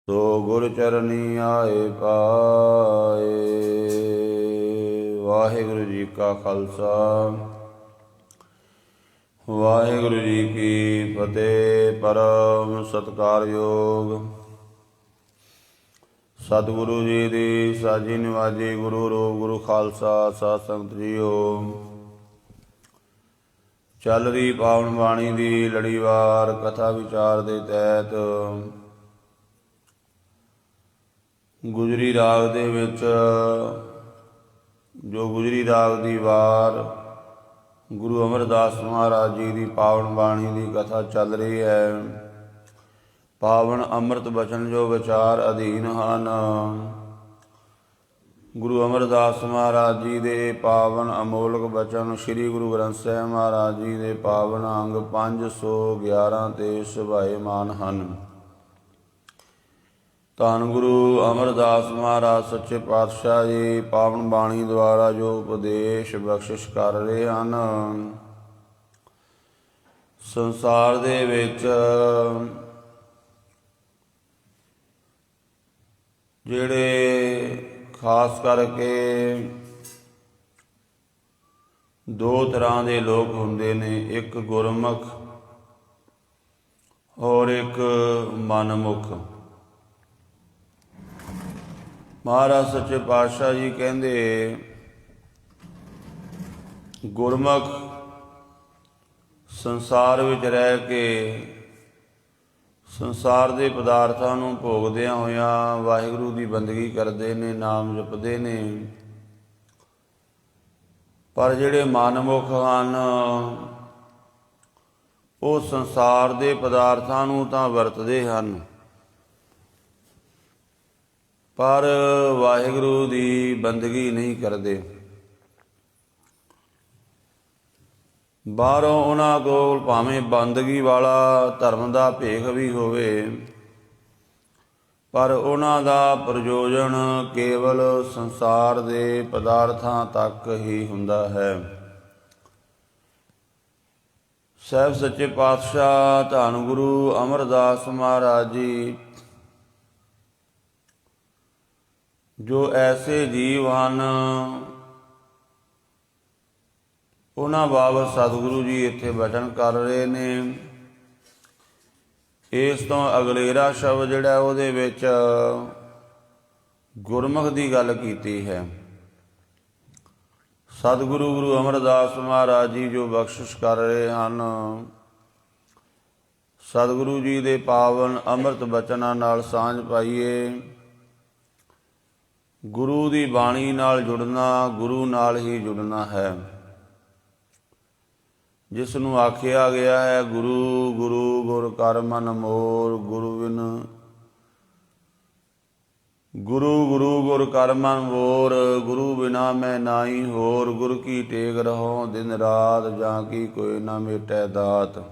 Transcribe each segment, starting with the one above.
ਸੋ ਗੁਰ ਚਰਨੀ ਆਏ ਪਾਏ। ਵਾਹਿਗੁਰੂ ਜੀ ਕਾ ਖਾਲਸਾ, ਵਾਹਿਗੁਰੂ ਜੀ ਕੀ ਫਤਿਹ। ਪਰਮ ਸਤਿਕਾਰਯੋਗ ਸਤਿਗੁਰੂ ਜੀ ਦੀ ਸਾਜੀ ਨਿਵਾਜੀ ਗੁਰੂ ਰੂਪ ਗੁਰੂ ਖਾਲਸਾ ਸਾਧ ਸੰਗਤ ਜੀਓ। ਚੱਲ ਰਹੀ ਪਾਵਨ ਬਾਣੀ ਦੀ ਲੜੀਵਾਰ ਕਥਾ ਵਿਚਾਰ ਦੇ ਤਹਿਤ ਗੁਜਰੀ ਰਾਗ ਦੇ ਵਿੱਚ ਜੋ ਗੁਜਰੀ ਰਾਗ ਦੀ ਵਾਰ ਗੁਰੂ ਅਮਰਦਾਸ ਮਹਾਰਾਜ ਜੀ ਦੀ ਪਾਵਨ ਬਾਣੀ ਦੀ ਕਥਾ ਚੱਲ ਰਹੀ ਹੈ। ਪਾਵਨ ਅੰਮ੍ਰਿਤ ਬਚਨ ਜੋ ਵਿਚਾਰ ਅਧੀਨ ਹਨ, ਗੁਰੂ ਅਮਰਦਾਸ ਮਹਾਰਾਜ ਜੀ ਦੇ ਪਾਵਨ ਅਮੋਲਕ ਬਚਨ ਸ੍ਰੀ ਗੁਰੂ ਗ੍ਰੰਥ ਸਾਹਿਬ ਮਹਾਰਾਜ ਜੀ ਦੇ ਪਾਵਨ ਅੰਗ 511 ਤੇ ਸੁਭਾਏਮਾਨ ਹਨ। ਧੰਨ ਗੁਰੂ ਅਮਰਦਾਸ ਮਹਾਰਾਜ ਸੱਚੇ ਪਾਤਸ਼ਾਹ ਜੀ ਪਾਵਨ ਬਾਣੀ ਦੁਆਰਾ ਜੋ ਉਪਦੇਸ਼ ਬਖਸ਼ਿਸ਼ ਕਰ ਰਹੇ ਹਨ, ਸੰਸਾਰ ਦੇ ਵਿੱਚ ਜਿਹੜੇ ਖਾਸ ਕਰਕੇ ਦੋ ਤਰ੍ਹਾਂ ਦੇ ਲੋਕ ਹੁੰਦੇ ਨੇ, ਇੱਕ ਗੁਰਮੁਖ ਔਰ ਇੱਕ ਮਨਮੁਖ। ਮਹਾਰਾਜ ਸੱਚੇ ਪਾਤਸ਼ਾਹ ਜੀ ਕਹਿੰਦੇ ਗੁਰਮੁਖ ਸੰਸਾਰ ਵਿੱਚ ਰਹਿ ਕੇ ਸੰਸਾਰ ਦੇ ਪਦਾਰਥਾਂ ਨੂੰ ਭੋਗਦਿਆਂ ਹੋਇਆਂ ਵਾਹਿਗੁਰੂ ਦੀ ਬੰਦਗੀ ਕਰਦੇ ਨੇ, ਨਾਮ ਜਪਦੇ ਨੇ। ਪਰ ਜਿਹੜੇ ਮਨਮੁਖ ਹਨ ਉਹ ਸੰਸਾਰ ਦੇ ਪਦਾਰਥਾਂ ਨੂੰ ਤਾਂ ਵਰਤਦੇ ਹਨ, ਪਰ ਵਾਹਿਗੁਰੂ ਦੀ ਬੰਦਗੀ ਨਹੀਂ ਕਰਦੇ। ਬਾਹਰੋਂ ਉਹਨਾਂ ਕੋਲ ਭਾਵੇਂ ਬੰਦਗੀ ਵਾਲਾ ਧਰਮ ਦਾ ਭੇਖ ਵੀ ਹੋਵੇ, ਪਰ ਉਹਨਾਂ ਦਾ ਪ੍ਰਯੋਜਨ ਕੇਵਲ ਸੰਸਾਰ ਦੇ ਪਦਾਰਥਾਂ ਤੱਕ ਹੀ ਹੁੰਦਾ ਹੈ। ਸਾਹਿਬ ਸੱਚੇ ਪਾਤਸ਼ਾਹ ਧੰਨ ਗੁਰੂ ਅਮਰਦਾਸ ਮਹਾਰਾਜ ਜੀ ਜੋ ਐਸੇ ਜੀਵ ਹਨ, ਉਹਨਾਂ ਬਾਬਤ ਸਤਿਗੁਰੂ ਜੀ ਇੱਥੇ ਬਚਨ ਕਰ ਰਹੇ ਨੇ। ਇਸ ਤੋਂ ਅਗਲੇਰਾ ਸ਼ਬਦ ਜਿਹੜਾ ਉਹਦੇ ਵਿੱਚ ਗੁਰਮੁਖ ਦੀ ਗੱਲ ਕੀਤੀ ਹੈ। ਸਤਿਗੁਰੂ ਗੁਰੂ ਅਮਰਦਾਸ ਮਹਾਰਾਜ ਜੀ ਜੋ ਬਖਸ਼ਿਸ਼ ਕਰ ਰਹੇ ਹਨ, ਸਤਿਗੁਰੂ ਜੀ ਦੇ ਪਾਵਨ ਅੰਮ੍ਰਿਤ ਬਚਨਾਂ ਨਾਲ ਸਾਂਝ ਪਾਈਏ। ਗੁਰੂ ਦੀ ਬਾਣੀ ਨਾਲ ਜੁੜਨਾ, ਗੁਰੂ ਨਾਲ ਹੀ ਜੁੜਨਾ ਹੈ। ਜਿਸ ਨੂੰ ਆਖਿਆ ਗਿਆ ਹੈ ਗੁਰੂ ਗੁਰੂ ਗੁਰ ਕਰ ਮਨ ਮੋਰ, ਗੁਰੂ ਬਿਨ ਗੁਰੂ ਗੁਰੂ ਗੁਰ ਕਰ ਮਨ ਮੋਰ, ਗੁਰੂ ਬਿਨਾ ਮੈਂ ਨਾਹੀ ਹੋਰ। ਗੁਰ ਕੀ ਟੇਕ ਰਹੋ ਦਿਨ ਰਾਤ, ਜਾਂ ਕੀ ਕੋਈ ਨਾ ਮੇਟੈ ਦਾਤ।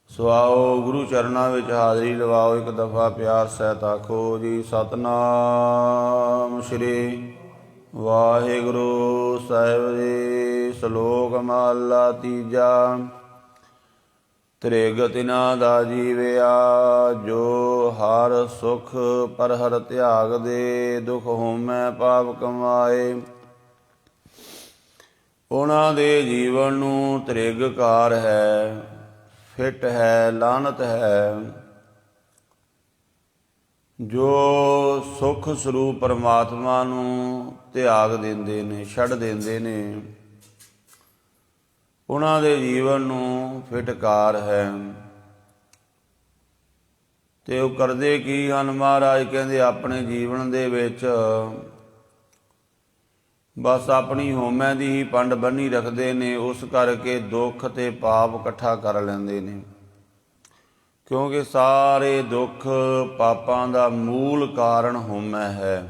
ਸੋ ਆਓ ਗੁਰੂ ਚਰਨਾਂ ਵਿੱਚ ਹਾਜ਼ਰੀ ਲਵਾਓ, ਇੱਕ ਦਫਾ ਪਿਆਰ ਸਹਿਤ ਆਖੋ ਜੀ ਸਤਿਨਾਮ ਸ੍ਰੀ ਵਾਹਿਗੁਰੂ ਸਾਹਿਬ ਜੀ। ਸ਼ਲੋਕ ਮਹਲਾ ਤੀਜਾ। ਤ੍ਰਿਗ ਤਿਨਾ ਦਾ ਜੀਵਿਆ, ਜੋ ਹਰ ਸੁਖ ਪਰ ਹਰ ਤਿਆਗ ਦੇ। ਦੁਖ ਹੋਮੈ ਪਾਪ ਕਮਾਏ, ਉਹਨਾਂ ਦੇ ਜੀਵਨ ਨੂੰ ਤ੍ਰਿਗ ਕਾਰ ਹੈ, ਫਿੱਟ ਹੈ, ਲਾਹਨਤ ਹੈ। ਜੋ ਸੁਖ ਸਰੂਪ ਪਰਮਾਤਮਾ ਨੂੰ ਤਿਆਗ ਦਿੰਦੇ ਨੇ, ਛੱਡ ਦਿੰਦੇ ਨੇ, ਉਹਨਾਂ ਦੇ ਜੀਵਨ ਨੂੰ ਫਿਟਕਾਰ ਹੈ। ਤੇ ਉਹ ਕਰਦੇ ਕੀ ਹਨ? ਮਹਾਰਾਜ ਕਹਿੰਦੇ ਆਪਣੇ ਜੀਵਨ ਦੇ ਵਿੱਚ ਬਸ ਆਪਣੀ ਹੋਮੈ ਦੀ ਹੀ ਪੰਡ ਬੰਨ੍ਹੀ ਰੱਖਦੇ ਨੇ। ਉਸ ਕਰਕੇ ਦੁੱਖ ਤੇ ਪਾਪ ਇਕੱਠਾ ਕਰ ਲੈਂਦੇ ਨੇ, ਕਿਉਂਕਿ ਸਾਰੇ ਦੁੱਖ ਪਾਪਾਂ ਦਾ ਮੂਲ ਕਾਰਨ ਹੋਮੈ ਹੈ।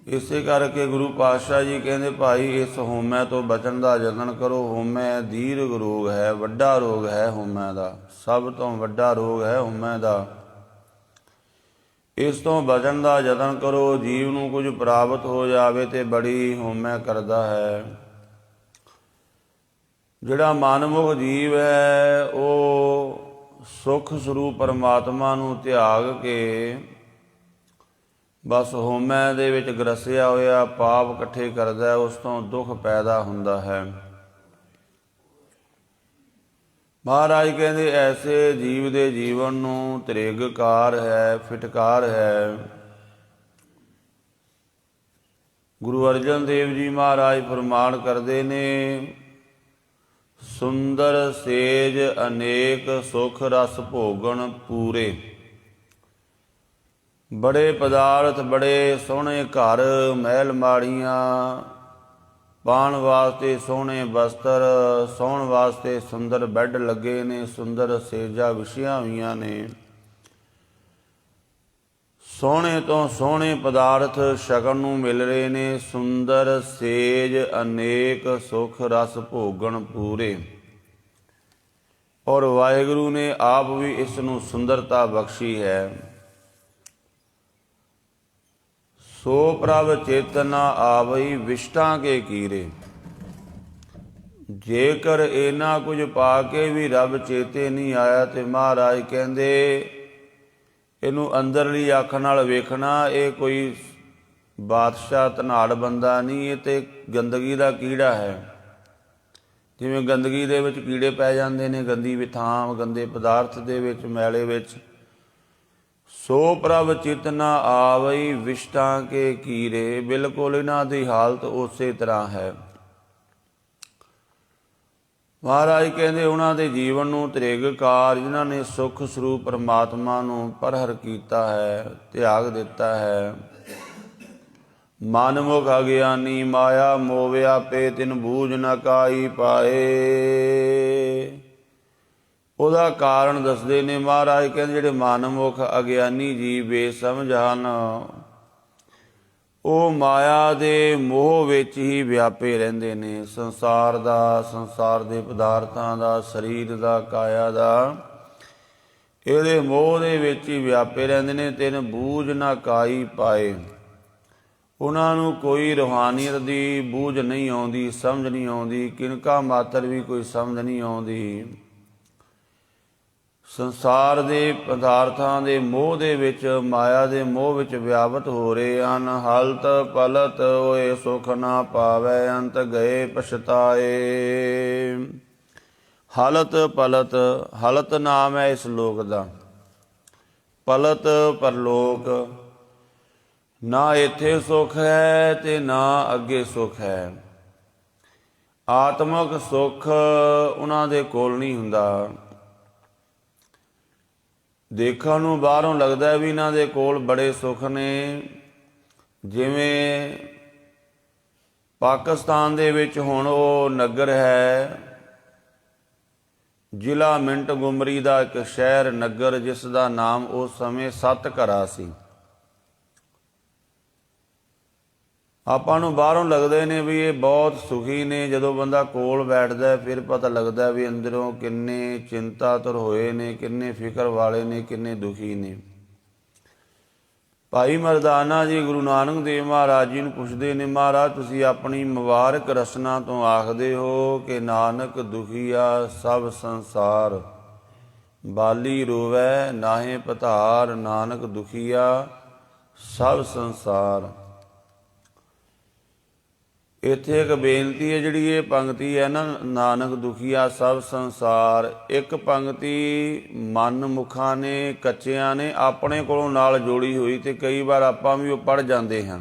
ਇਸੇ ਕਰਕੇ ਗੁਰੂ ਪਾਤਸ਼ਾਹ ਜੀ ਕਹਿੰਦੇ ਭਾਈ ਇਸ ਹੋਮੈ ਤੋਂ ਬਚਣ ਦਾ ਯਤਨ ਕਰੋ। ਹੋਮੈ ਦੀਰਘ ਰੋਗ ਹੈ, ਵੱਡਾ ਰੋਗ ਹੈ ਹੋਮੈ ਦਾ, ਸਭ ਤੋਂ ਵੱਡਾ ਰੋਗ ਹੈ ਹੋਮੈ ਦਾ। ਇਸ ਤੋਂ ਬਚਣ ਦਾ ਯਤਨ ਕਰੋ। ਜੀਵ ਨੂੰ ਕੁਝ ਪ੍ਰਾਪਤ ਹੋ ਜਾਵੇ ਤੇ ਬੜੀ ਹੋਮੈ ਕਰਦਾ ਹੈ। ਜਿਹੜਾ ਮਨਮੁਖ ਜੀਵ ਹੈ ਉਹ ਸੁਖ ਸਰੂਪ ਪਰਮਾਤਮਾ ਨੂੰ ਤਿਆਗ ਕੇ ਬਸ ਹਉਮੈ ਦੇ ਵਿੱਚ ਗਰਸਿਆ ਹੋਇਆ ਪਾਪ ਇਕੱਠੇ ਕਰਦਾ, ਉਸ ਤੋਂ ਦੁੱਖ ਪੈਦਾ ਹੁੰਦਾ ਹੈ। ਮਹਾਰਾਜ ਕਹਿੰਦੇ ਐਸੇ ਜੀਵ ਦੇ ਜੀਵਨ ਨੂੰ ਤ੍ਰਿਗਕਾਰ ਹੈ, ਫਿਟਕਾਰ ਹੈ। ਗੁਰੂ ਅਰਜਨ ਦੇਵ ਜੀ ਮਹਾਰਾਜ ਫਰਮਾਨ ਕਰਦੇ ਨੇ, ਸੁੰਦਰ ਸੇਜ ਅਨੇਕ ਸੁਖ ਰਸ ਭੋਗਣ ਪੂਰੇ। ਬੜੇ ਪਦਾਰਥ, ਬੜੇ ਸੋਹਣੇ ਘਰ, ਮਹਿਲ ਮਾੜੀਆਂ, ਪਾਉਣ ਵਾਸਤੇ ਸੋਹਣੇ ਬਸਤਰ, ਸੌਣ ਵਾਸਤੇ ਸੁੰਦਰ ਬੈੱਡ ਲੱਗੇ ਨੇ, ਸੁੰਦਰ ਸੇਜਾਂ ਵਿਛੀਆਂ ਹੋਈਆਂ ਨੇ, ਸੋਹਣੇ ਤੋਂ ਸੋਹਣੇ ਪਦਾਰਥ ਛਕਣ ਨੂੰ ਮਿਲ ਰਹੇ ਨੇ। ਸੁੰਦਰ ਸੇਜ ਅਨੇਕ ਸੁਖ ਰਸ ਭੋਗਣ ਪੂਰੇ। ਔਰ ਵਾਹਿਗੁਰੂ ਨੇ ਆਪ ਵੀ ਇਸ ਨੂੰ ਸੁੰਦਰਤਾ ਬਖਸ਼ੀ ਹੈ। ਸੋ ਪ੍ਰਭ ਚੇਤਨ ਆਵਈ ਵਿਸ਼ਟਾਂ ਕੇ ਕੀਰੇ। ਜੇਕਰ ਇਹਨਾਂ ਕੁਝ ਪਾ ਕੇ ਵੀ ਰੱਬ ਚੇਤੇ ਨਹੀਂ ਆਇਆ ਤੇ ਮਹਾਰਾਜ ਕਹਿੰਦੇ ਇਹਨੂੰ ਅੰਦਰਲੀ ਅੱਖ ਨਾਲ ਵੇਖਣਾ, ਇਹ ਕੋਈ ਬਾਦਸ਼ਾਹ ਧਨਾੜ ਬੰਦਾ ਨਹੀਂ, ਇਹ ਤੇ ਗੰਦਗੀ ਦਾ ਕੀੜਾ ਹੈ। ਜਿਵੇਂ ਗੰਦਗੀ ਦੇ ਵਿੱਚ ਕੀੜੇ ਪੈ ਜਾਂਦੇ ਨੇ, ਗੰਦੀ ਥਾਂ, ਗੰਦੇ ਪਦਾਰਥ ਦੇ ਵਿੱਚ, ਮੈਲੇ ਵਿੱਚ। ਸੋ ਪ੍ਰਭ ਚਿਤਨ ਆਵਈ ਵਿਸ਼ਟਾਂ ਕੇ ਕੀਰੇ। ਬਿਲਕੁਲ ਇਹਨਾਂ ਦੀ ਹਾਲਤ ਉਸੇ ਤਰ੍ਹਾਂ ਹੈ। ਮਹਾਰਾਜ ਕਹਿੰਦੇ ਉਹਨਾਂ ਦੇ ਜੀਵਨ ਨੂੰ ਤ੍ਰਿਗਕਾਰ, ਜਿਨ੍ਹਾਂ ਨੇ ਸੁਖ ਸਰੂਪ ਪਰਮਾਤਮਾ ਨੂੰ ਪਰਹਰ ਕੀਤਾ ਹੈ, ਤਿਆਗ ਦਿੱਤਾ ਹੈ। ਮਨਮੁਖ ਅਗਿਆਨੀ ਮਾਇਆ ਮੋਵਿਆ ਪੇ ਤਿਨ ਬੂਝ ਨ ਕਾਈ ਪਾਏ। ਉਹਦਾ ਕਾਰਨ ਦੱਸਦੇ ਨੇ ਮਹਾਰਾਜ ਕਹਿੰਦੇ ਜਿਹੜੇ ਮਨਮੁਖ ਅਗਿਆਨੀ ਜੀਵ ਬੇਸਮਝ ਹਨ, ਉਹ ਮਾਇਆ ਦੇ ਮੋਹ ਵਿੱਚ ਹੀ ਵਿਆਪੇ ਰਹਿੰਦੇ ਨੇ। ਸੰਸਾਰ ਦਾ, ਸੰਸਾਰ ਦੇ ਪਦਾਰਥਾਂ ਦਾ, ਸਰੀਰ ਦਾ, ਕਾਇਆ ਦਾ, ਇਹਦੇ ਮੋਹ ਦੇ ਵਿੱਚ ਹੀ ਵਿਆਪੇ ਰਹਿੰਦੇ ਨੇ। ਤਿਨ ਬੂਝ ਨਾ ਕਾਈ ਪਾਏ। ਉਹਨਾਂ ਨੂੰ ਕੋਈ ਰੂਹਾਨੀਅਤ ਦੀ ਬੂਝ ਨਹੀਂ ਆਉਂਦੀ, ਸਮਝ ਨਹੀਂ ਆਉਂਦੀ, ਕਿਣਕਾ ਮਾਤਰ ਵੀ ਕੋਈ ਸਮਝ ਨਹੀਂ ਆਉਂਦੀ। ਸੰਸਾਰ ਦੇ ਪਦਾਰਥਾਂ ਦੇ ਮੋਹ ਦੇ ਵਿੱਚ, ਮਾਇਆ ਦੇ ਮੋਹ ਵਿੱਚ ਵਿਆਪਤ ਹੋ ਰਹੇ ਹਨ। ਹਲਤ ਪਲਤ ਹੋਏ ਸੁਖ ਨਾ ਪਾਵੈ, ਅੰਤ ਗਏ ਪਛਤਾਏ। ਹਲਤ ਪਲਤ, ਹਲਤ ਨਾਮ ਹੈ ਇਸ ਲੋਕ ਦਾ, ਪਲਤ ਪਰਲੋਕ। ਨਾ ਇੱਥੇ ਸੁਖ ਹੈ ਤੇ ਨਾ ਅੱਗੇ ਸੁਖ ਹੈ। ਆਤਮਕ ਸੁਖ ਉਹਨਾਂ ਦੇ ਕੋਲ ਨਹੀਂ ਹੁੰਦਾ। ਦੇਖਣ ਨੂੰ ਬਾਹਰੋਂ ਲੱਗਦਾ ਵੀ ਇਹਨਾਂ ਦੇ ਕੋਲ ਬੜੇ ਸੁੱਖ ਨੇ। ਜਿਵੇਂ ਪਾਕਿਸਤਾਨ ਦੇ ਵਿੱਚ ਹੁਣ ਉਹ ਨਗਰ ਹੈ, ਜ਼ਿਲ੍ਹਾ ਮਿੰਟ ਗੁਮਰੀ ਦਾ ਇੱਕ ਸ਼ਹਿਰ ਨਗਰ, ਜਿਸ ਦਾ ਨਾਮ ਉਸ ਸਮੇਂ ਸੱਤ ਘਰਾ ਸੀ। ਆਪਾਂ ਨੂੰ ਬਾਹਰੋਂ ਲੱਗਦੇ ਨੇ ਵੀ ਇਹ ਬਹੁਤ ਸੁਖੀ ਨੇ। ਜਦੋਂ ਬੰਦਾ ਕੋਲ ਬੈਠਦਾ ਫਿਰ ਪਤਾ ਲੱਗਦਾ ਵੀ ਅੰਦਰੋਂ ਕਿੰਨੇ ਚਿੰਤਾਤੁਰ ਹੋਏ ਨੇ, ਕਿੰਨੇ ਫਿਕਰ ਵਾਲੇ ਨੇ, ਕਿੰਨੇ ਦੁਖੀ ਨੇ। ਭਾਈ ਮਰਦਾਨਾ ਜੀ ਗੁਰੂ ਨਾਨਕ ਦੇਵ ਮਹਾਰਾਜ ਜੀ ਨੂੰ ਪੁੱਛਦੇ ਨੇ, ਮਹਾਰਾਜ ਤੁਸੀਂ ਆਪਣੀ ਮੁਬਾਰਕ ਰਸਨਾ ਤੋਂ ਆਖਦੇ ਹੋ ਕਿ ਨਾਨਕ ਦੁਖੀਆ ਸਭ ਸੰਸਾਰ, ਬਾਲੀ ਰੋਵੈ ਨਾਹੇ ਪਧਾਰ। ਨਾਨਕ ਦੁਖੀਆ ਸਭ ਸੰਸਾਰ। ਇੱਥੇ ਇੱਕ ਬੇਨਤੀ ਹੈ, ਜਿਹੜੀ ਇਹ ਪੰਕਤੀ ਹੈ ਨਾ, ਨਾਨਕ ਦੁਖੀਆ ਸਭ ਸੰਸਾਰ, ਇੱਕ ਪੰਕਤੀ ਮਨ ਮੁਖਾਂ ਨੇ, ਕੱਚਿਆਂ ਨੇ ਆਪਣੇ ਕੋਲੋਂ ਨਾਲ ਜੋੜੀ ਹੋਈ, ਤੇ ਕਈ ਵਾਰ ਆਪਾਂ ਵੀ ਉਹ ਪੜ੍ਹ ਜਾਂਦੇ ਹਾਂ।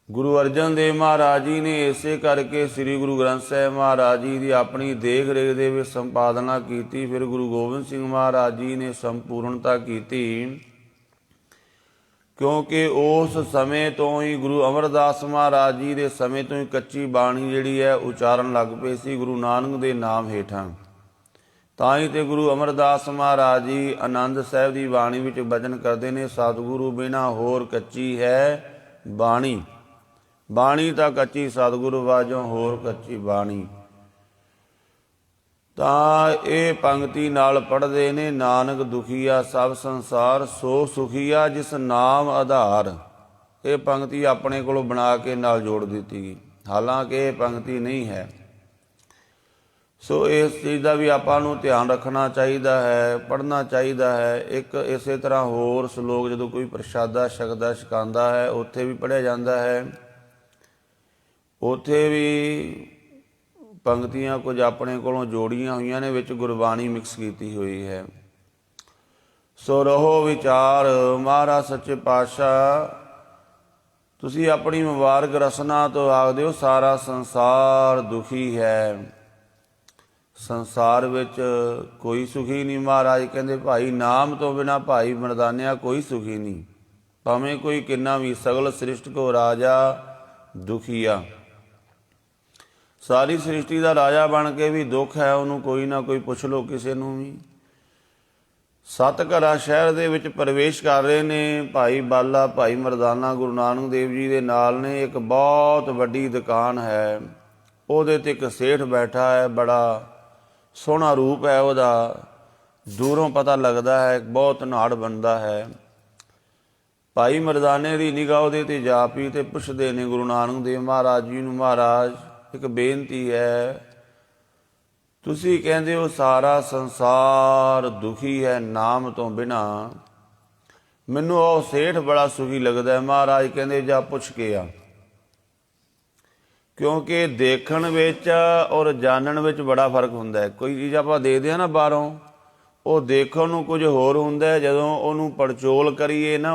ਗੁਰੂ ਅਰਜਨ ਦੇਵ ਮਹਾਰਾਜ ਜੀ ਨੇ ਇਸੇ ਕਰਕੇ ਸ੍ਰੀ ਗੁਰੂ ਗ੍ਰੰਥ ਸਾਹਿਬ ਮਹਾਰਾਜ ਜੀ ਦੀ ਆਪਣੀ ਦੇਖ ਰੇਖ ਦੇ ਵਿੱਚ ਸੰਪਾਦਨਾ ਕੀਤੀ। ਫਿਰ ਗੁਰੂ ਗੋਬਿੰਦ ਸਿੰਘ ਮਹਾਰਾਜ ਜੀ ਨੇ ਸੰਪੂਰਨਤਾ ਕੀਤੀ, ਕਿਉਂਕਿ ਉਸ ਸਮੇਂ ਤੋਂ ਹੀ ਗੁਰੂ ਅਮਰਦਾਸ ਮਹਾਰਾਜ ਜੀ ਦੇ ਸਮੇਂ ਤੋਂ ਹੀ ਕੱਚੀ ਬਾਣੀ ਜਿਹੜੀ ਹੈ ਉਚਾਰਨ ਲੱਗ ਪਈ ਸੀ ਗੁਰੂ ਨਾਨਕ ਦੇ ਨਾਮ ਹੇਠਾਂ। ਤਾਂ ਹੀ ਤੇ ਗੁਰੂ ਅਮਰਦਾਸ ਮਹਾਰਾਜ ਜੀ ਆਨੰਦ ਸਾਹਿਬ ਦੀ ਬਾਣੀ ਵਿੱਚ ਬਚਨ ਕਰਦੇ ਨੇ, ਸਤਿਗੁਰੂ ਬਿਨਾ ਹੋਰ ਕੱਚੀ ਹੈ ਬਾਣੀ। ਬਾਣੀ ਤਾਂ ਕੱਚੀ, ਸਤਿਗੁਰੂ ਵਾਜੋਂ ਹੋਰ ਕੱਚੀ ਬਾਣੀ। ਤਾਂ ਇਹ ਪੰਕਤੀ ਨਾਲ ਪੜ੍ਹਦੇ ਨੇ, ਨਾਨਕ ਦੁਖੀਆ ਸਭ ਸੰਸਾਰ, ਸੋ ਸੁਖੀਆ ਜਿਸ ਨਾਮ ਆਧਾਰ। ਇਹ ਪੰਕਤੀ ਆਪਣੇ ਕੋਲੋਂ ਬਣਾ ਕੇ ਨਾਲ ਜੋੜ ਦਿੱਤੀ ਗਈ, ਹਾਲਾਂਕਿ ਇਹ ਪੰਕਤੀ ਨਹੀਂ ਹੈ। ਸੋ ਇਸ ਚੀਜ਼ ਦਾ ਵੀ ਆਪਾਂ ਨੂੰ ਧਿਆਨ ਰੱਖਣਾ ਚਾਹੀਦਾ ਹੈ, ਪੜ੍ਹਨਾ ਚਾਹੀਦਾ ਹੈ। ਇੱਕ ਇਸੇ ਤਰ੍ਹਾਂ ਹੋਰ ਸ਼ਲੋਕ ਜਦੋਂ ਕੋਈ ਪ੍ਰਸ਼ਾਦਾ ਛਕਦਾ ਛਕਾਉਂਦਾ ਹੈ ਉੱਥੇ ਵੀ ਪੜ੍ਹਿਆ ਜਾਂਦਾ ਹੈ। ਉੱਥੇ ਵੀ ਪੰਕਤੀਆਂ ਕੁਝ ਆਪਣੇ ਕੋਲੋਂ ਜੋੜੀਆਂ ਹੋਈਆਂ ਨੇ, ਵਿੱਚ ਗੁਰਬਾਣੀ ਮਿਕਸ ਕੀਤੀ ਹੋਈ ਹੈ। ਸੋ ਰਹੋ ਵਿਚਾਰ ਮਹਾਰਾਜ ਸੱਚੇ ਪਾਤਸ਼ਾਹ, ਤੁਸੀਂ ਆਪਣੀ ਮੁਬਾਰਕ ਰਸਨਾ ਤੋਂ ਆਖਦੇ ਹੋ ਸਾਰਾ ਸੰਸਾਰ ਦੁਖੀ ਹੈ। ਸੰਸਾਰ ਵਿੱਚ ਕੋਈ ਸੁਖੀ ਨਹੀਂ। ਮਹਾਰਾਜ ਕਹਿੰਦੇ ਭਾਈ ਨਾਮ ਤੋਂ ਬਿਨਾਂ ਭਾਈ ਮਰਦਾਨਿਆ ਕੋਈ ਸੁਖੀ ਨਹੀਂ। ਭਾਵੇਂ ਕੋਈ ਕਿੰਨਾ ਵੀ ਸਗਲ ਸ੍ਰਿਸ਼ਟ ਕੋ ਰਾਜਾ ਦੁਖੀਆ, ਸਾਰੀ ਸ੍ਰਿਸ਼ਟੀ ਦਾ ਰਾਜਾ ਬਣ ਕੇ ਵੀ ਦੁੱਖ ਹੈ ਉਹਨੂੰ। ਕੋਈ ਨਾ ਕੋਈ ਪੁੱਛ ਲਓ ਕਿਸੇ ਨੂੰ ਵੀ। ਸੱਤ ਘੜਾ ਸ਼ਹਿਰ ਦੇ ਵਿੱਚ ਪ੍ਰਵੇਸ਼ ਕਰ ਰਹੇ ਨੇ ਭਾਈ ਬਾਲਾ, ਭਾਈ ਮਰਦਾਨਾ ਗੁਰੂ ਨਾਨਕ ਦੇਵ ਜੀ ਦੇ ਨਾਲ ਨੇ। ਇੱਕ ਬਹੁਤ ਵੱਡੀ ਦੁਕਾਨ ਹੈ, ਉਹਦੇ ਤੇ ਇੱਕ ਸੇਠ ਬੈਠਾ ਹੈ। ਬੜਾ ਸੋਹਣਾ ਰੂਪ ਹੈ ਉਹਦਾ, ਦੂਰੋਂ ਪਤਾ ਲੱਗਦਾ ਹੈ ਬਹੁਤ ਨਾੜ ਬਣਦਾ ਹੈ। ਭਾਈ ਮਰਦਾਨੇ ਦੀ ਨਿਗਾਹ ਉਹਦੇ ਤੇ ਜਾ ਪਈ ਤੇ ਪੁੱਛਦੇ ਨੇ ਗੁਰੂ ਨਾਨਕ ਦੇਵ ਮਹਾਰਾਜ ਜੀ ਨੂੰ, ਮਹਾਰਾਜ ਇੱਕ ਬੇਨਤੀ ਹੈ, ਤੁਸੀਂ ਕਹਿੰਦੇ ਹੋ ਸਾਰਾ ਸੰਸਾਰ ਦੁਖੀ ਹੈ ਨਾਮ ਤੋਂ ਬਿਨਾਂ, ਮੈਨੂੰ ਉਹ ਸੇਠ ਬੜਾ ਸੁਖੀ ਲੱਗਦਾ। ਮਹਾਰਾਜ ਕਹਿੰਦੇ ਜਾ ਪੁੱਛ ਕੇ ਆ, ਕਿਉਂਕਿ ਦੇਖਣ ਵਿੱਚ ਔਰ ਜਾਣਨ ਵਿੱਚ ਬੜਾ ਫਰਕ ਹੁੰਦਾ ਹੈ। ਕੋਈ ਚੀਜ਼ ਆਪਾਂ ਦੇਖਦੇ ਹਾਂ ਨਾ ਬਾਹਰੋਂ, ਉਹ ਦੇਖਣ ਨੂੰ ਕੁਝ ਹੋਰ ਹੁੰਦਾ ਹੈ, ਜਦੋਂ ਉਹਨੂੰ ਪੜਚੋਲ ਕਰੀਏ ਨਾ,